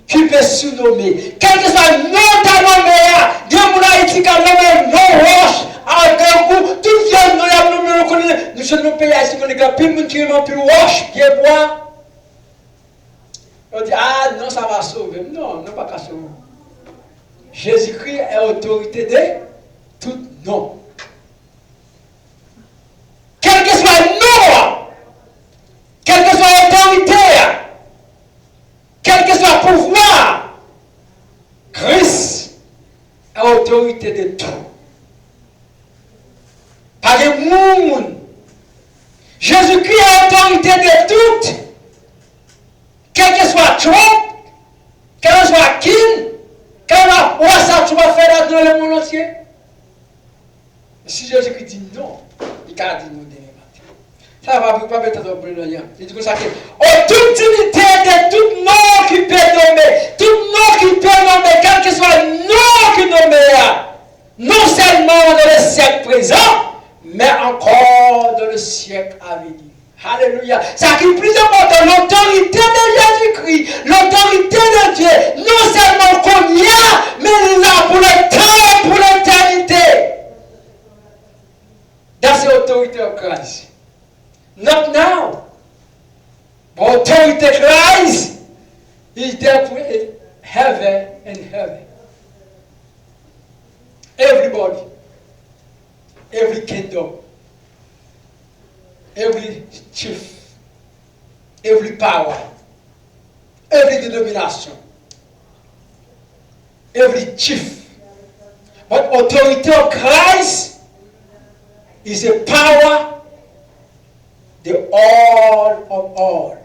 qui peut surnommer, quel que soit le nom ta nommé, Dieu m'a dit qu'à nommer non roche, à un coup, tout vient nous sommes dans le pays ici, on est grand, puis nous qui est plus roche, qui est bois. On dit, ah non, ça va sauver. Non, non, pas qu'à sauver. Jésus-Christ est autorité de tout nom. Quel que soit le nom, quelle que soit l'autorité, quel que soit le pouvoir, Christ est autorité de tout. Pas de monde. Jésus-Christ a autorité de tout. Quel que soit Trump, quel que soit Kim, quel que soit ça tu vas faire dans le monde entier. Si Jésus-Christ dit non, il a dit non demain matin. Ça va pas mettre dans le lien. Il dit comme ça que toute dignité de tout nom qui peut nommer, tout nom qui peut nommer, quel que soit le nom qui nomme, non seulement dans le siècle présent, mais encore dans le siècle à venir. Alléluia. Ça qui est plus important, l'autorité de Jésus-Christ, l'autorité de Dieu, non seulement qu'on y a, mais là pour le temps, pour l'éternité. That's the authority of Christ. Not now. But authority of Christ is there for heaven and heaven. Everybody. Every kingdom. every chief, every power, every denomination, every chief. But authority of Christ is a power, the all of all.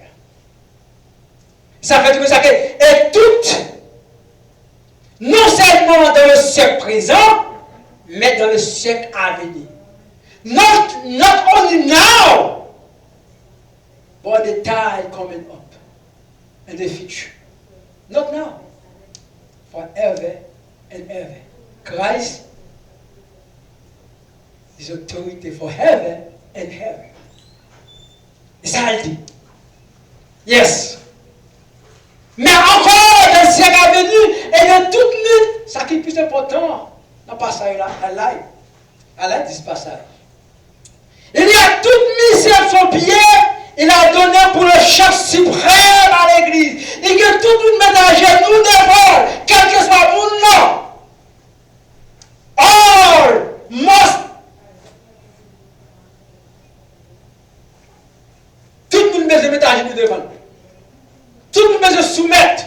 Ça fait tout ça que, et tout, non seulement dans le siècle présent, mais dans le siècle à venir. Not only now, but the time coming up in the future. Not now, forever and ever. Christ is authority for heaven and heaven. C'est ça le dit. Yes. Mais encore dans le siècle à venir, et de toute nuit, ça qui est plus important dans le passage là, à l'aide de ce passage. Il y a toute mise sur son pied, il a donné pour le chef suprême à l'église. Il y a tout le monde met à genoux devant, quel que soit mon nom. All must. Tout le monde met à genoux devant. Tout le monde se soumettre.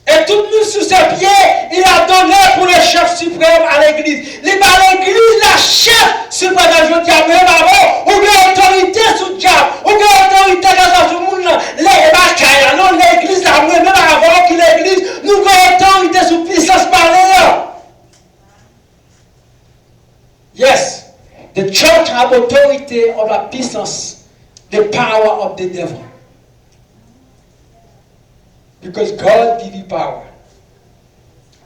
Et tout le monde sous ses pieds, il a donné pour le chef suprême à l'église. Il va à l'église, la chef suprême, je dis à même avant, ou bien autorité sous le diable, ou bien autorité dans tout le monde, les batailles, non, l'église, la même avant que l'église, nous avons autorité sous puissance par l'air. Yes, the church have authority over puissance, the power of the devil. Because God give you power.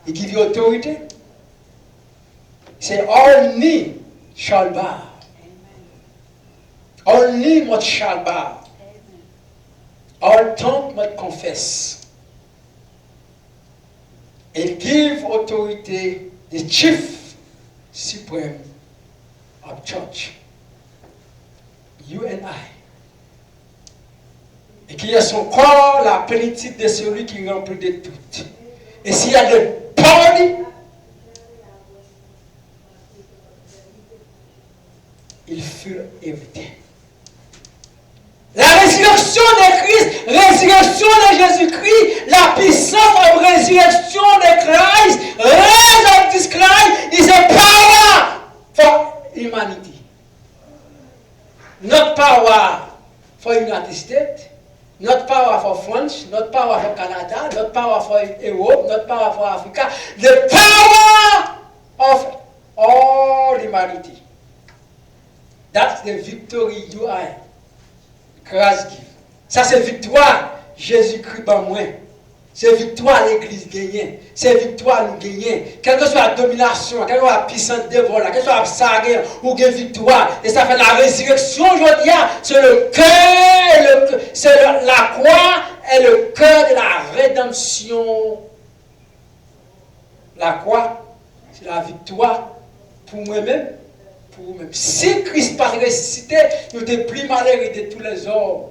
He give you authority. He said, all knee shall bow. All knee must shall bow. All tongue must confess. And give authority the chief supreme of church. You and I. Et qu'il y a son corps, la plénitude de celui qui remplit de tout. Et s'il y a de party, il fut everything. La résurrection de Christ, résurrection de Jésus-Christ, la puissance de résurrection de Christ, rise of this Christ is a power for humanity. Not power for United States. Not power for France, not power for Canada, not power for Europe, not power for Africa. The power of all humanity. That's the victory you are. Christ give. Ça c'est victoire. Jésus-Christ par moi. C'est victoire l'Église gagnée. C'est victoire nous gagner. Quelle que soit la domination, quelle que soit la puissance de vol, quelle que soit la saga ou la victoire. Et ça fait la résurrection aujourd'hui. C'est le cœur, c'est la croix et le cœur de la rédemption. La croix, c'est la victoire pour moi-même. Pour vous-même. Si Christ pas ressuscité, nous sommes plus malheureux de tous les hommes.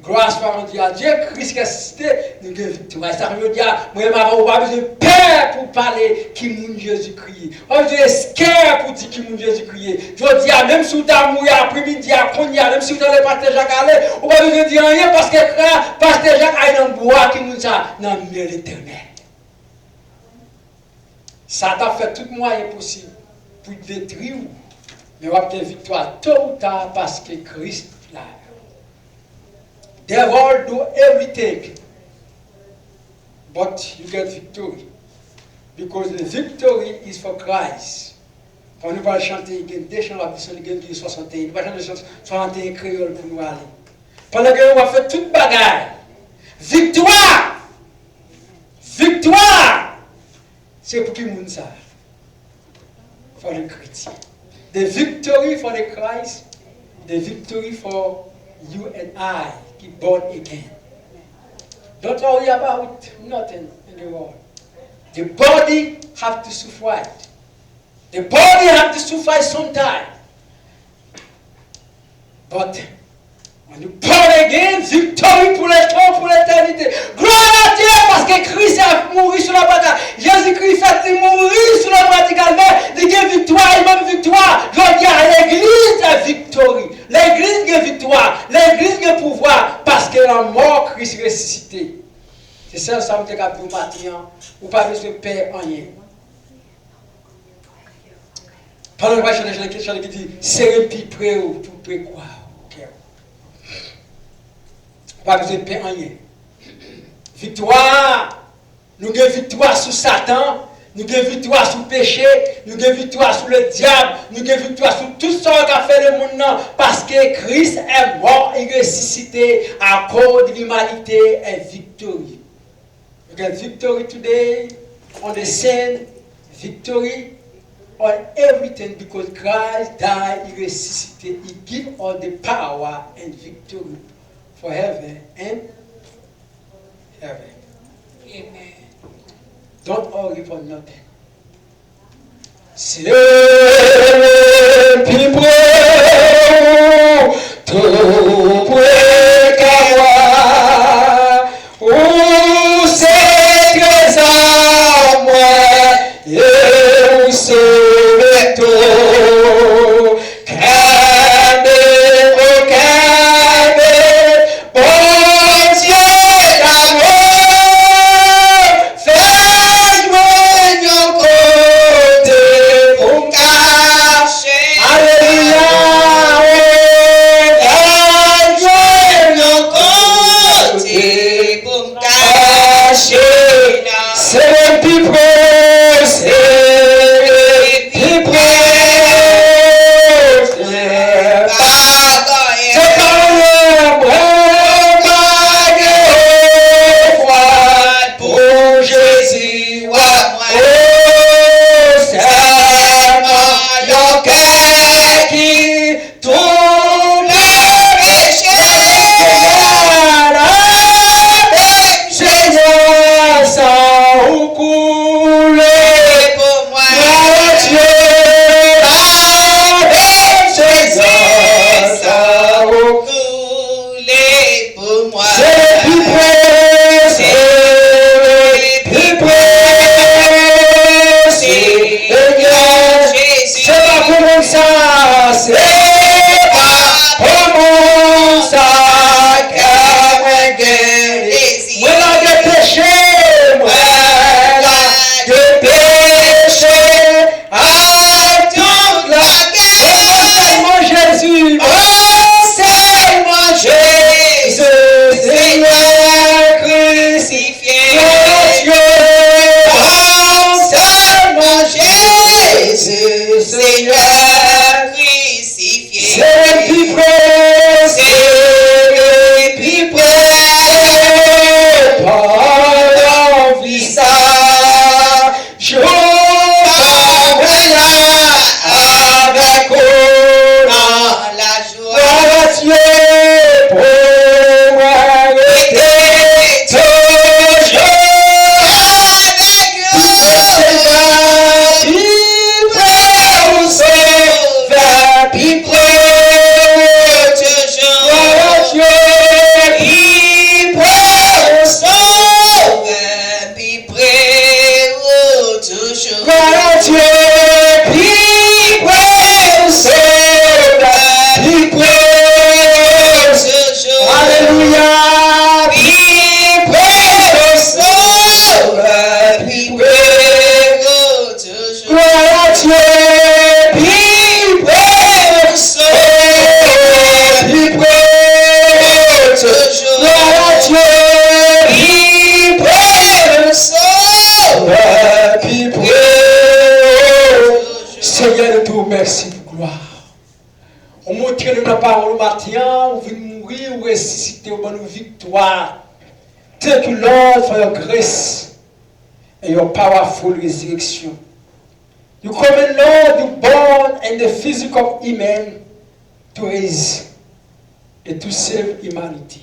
Grâce à Dieu, Christ ressuscité, nous avons victoire. Ça veut dire, moi, je n'ai pas besoin de peur pour parler qui est Jésus-Christ. On a besoin de scare pour dire qui est Jésus-Christ. Je dis, même si vous avez mouru après-midi, même si vous avez le pasteur Jacques allé, on n'a pas besoin de dire rien parce que le pasteur Jacques a dans le bois qui nous a dans le milieu l'éternel. Ça t'a fait tout moyen possible pour détruire, mais on va avoir victoire tôt ou tard parce que Christ l'a. Devil do everything, but you get victory. Because the victory is for Christ. Quand nous allons chanter, il y a des chants là, il y a 61, nous allons chanter 61 créoles pour nous aller. Pendant que nous allons faire toute bagarre. Victoire! Victoire! C'est pour qui nous ça? For the Christian. The victory for the Christ, the victory for you and I. Born again. Don't worry about nothing in the world. The body have to suffer. The body have to suffer sometime. But when you born again, victory pour le temps, pour l'éternité. Gloire à Dieu parce que Christ a mouru sur la bataille. Jésus-Christ fait mourir sur la bataille. Il y a victoire et même victoire. Je dis à Christ ressuscité. C'est ça, ça me dit au matin, ou pas besoin de payer rien. Pendant que je suis question qui dit, c'est un peu près ou tout près quoi. Pas besoin de payer rien. Victoire. Nous avons victoire sur Satan. Nous avons victoire sur le péché. Nous avons victoire sur le diable. Nous avons victoire sur tout ce qu'a fait le monde. Parce que Christ est mort et ressuscité à cause de l'humanité est victorieux. We get victory today on the sin, victory on everything because Christ died, He resuscitated, He gave us the power and victory for heaven and heaven. Amen. Don't worry for nothing. C'est puis tout près qu'à moi, où c'est que ça moi, et où c'est tout, calme, bon Dieu d'amour, fais-moi un côté pour cacher. Alléluia. C'est plus près, c'est plus près, c'est pas le bras pour Jésus, oh, c'est mon cœur qui tourne le péché. Seigneur, ça ou couler pour moi, Dieu, Seigneur, ça ou Couler pour moi. c'est plus près, c'est plus près, Seigneur, c'est pas pour mon ça, c'est pas pour mon ça, car moi guéri, moi là de péché, moi là de péché, à toute la guerre, mon Jésus, oh Seigneur Jésus, Seigneur crucifié, mon Dieu, oh Seigneur Jésus, Seigneur Crucifié. c'est plus près, c'est plus près, par ton visage, je là avec Dans la joie. la Dieu pour arrêter toujours Avec c'est plus près au sauveur, plus près toujours. Dieu, plus près au sauveur, Puis près ou toujours. Dieu, plus près au sauveur, plus près Toujours. Alléluia, plus près au sauveur, plus près Ou toujours. Gloire à Dieu, plus près au sauveur, plus près Toujours. Gloire à Dieu, plus près au sauveur, plus près Seigneur, nous te remercions pour gloire. On montre nous la parole au matin, on veut mourir ou ressusciter au bonne victoire. Thank you, Lord, for your grace and your powerful resurrection. You come, Lord, you born in the physical human to raise and to save humanity.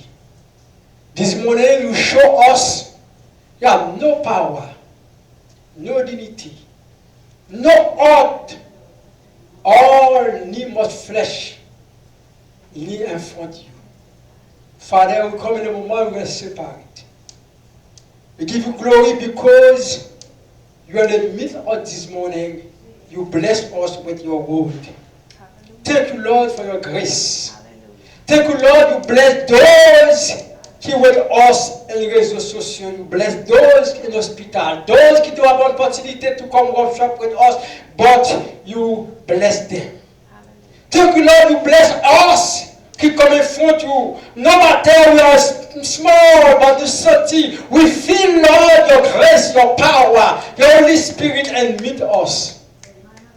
This morning you show us you have no power, no dignity, no art, or ni much flesh, ni in front of you. Father, we come in a moment we are separate. We give you glory because you are in the midst of this morning. You bless us with your word. Thank you, Lord, for your grace. Thank you, Lord, you bless those qui with us in les réseaux sociaux. You bless those in hospital, those qui doivent avoir l'opportunité to come workshop with us, but you bless them. Thank you, Lord, you bless us. Qui come in front you. No matter we are small, but the city, we feel, Lord, your grace, your power, your Holy Spirit, and meet us.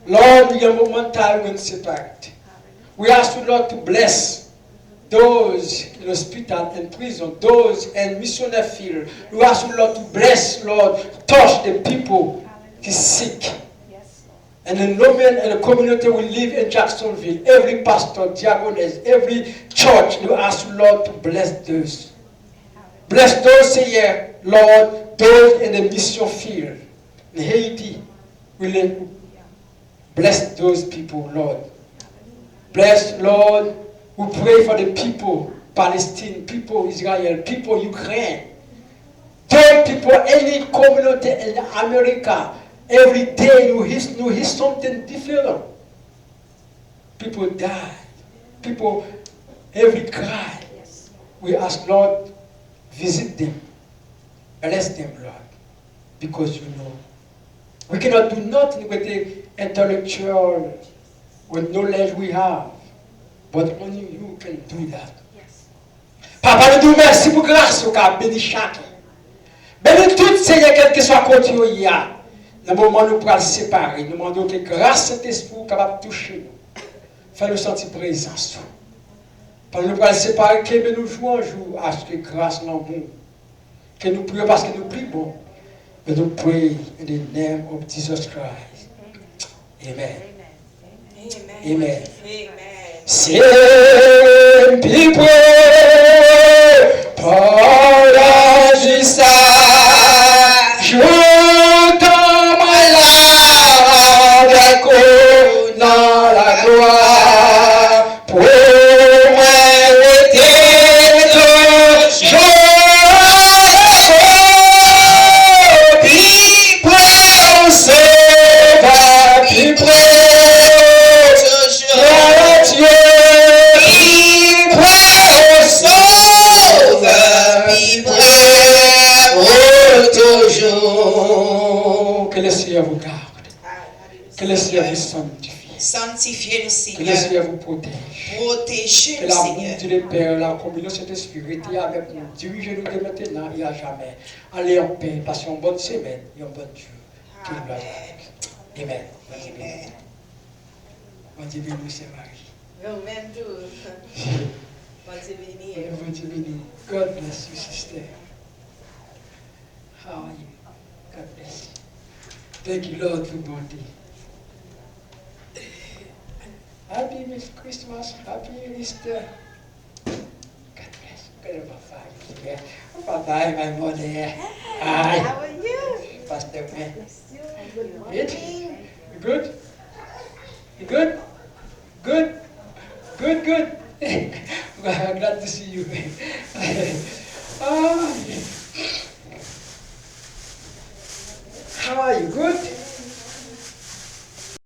Lord, we are momentarily when separate. We ask you, Lord, to bless those in hospital and prison, those in missionary field. We ask you, Lord, to bless, Lord, touch the people who are sick. And the women and the community we live in Jacksonville, every pastor, diaconess, every church, we ask you, Lord, to bless those. Bless those here, Lord, those in the mission field. In Haiti, we live. Bless those people, Lord. Bless, Lord, we pray for the people, Palestine, people, Israel, people, Ukraine. Those people, any community in America, every day you hear something different. People die. People, every cry. We ask, Lord, visit them. Bless them, Lord. Because you know. We cannot do nothing with the intellectual, with knowledge we have. But only you can do that. Papa, nous nous merci pour grâce au cas béni chacun. Béni tout Seigneur, quel que soit côté où il y a. Dans le moment où nous pourrons le séparer, nous demandons que grâce à cet esprit capable de toucher nous. Fais-nous sentir présence. Pendant nous pourrons le séparer, que nous jouons un jour à ce que grâce l'amour. Que nous prions parce que nous prions. But we pray in the name of Jesus Christ. Amen. Amen. Amen. Amen. Sempre pray, para justiça, junto a palavra com la gloire, pour moi l'éternel que le Seigneur vous garde, que le Seigneur vous sanctifie, Sanctifiez le que le Seigneur. Seigneur vous protège, Protégez que le l'amour Seigneur. du Père, la communion de cet esprit était avec nous, dirigez-nous de maintenant et à jamais. Allez en paix, passez une bonne semaine et un bon Dieu. Qu'il vous avec. Amen. Amen. Bon Dieu béni, c'est Marie. Amen. Bon Dieu béni. Bon Dieu béni. God bless you, sister. How are you? God bless you. Thank you, Lord, for body. Happy Christmas, happy Easter. God bless you. God bless you. Bye, my mother. Hi. How are you? Pastor Ben. Good Good? morning. You good? You good? Good? Good, good. Glad to see you.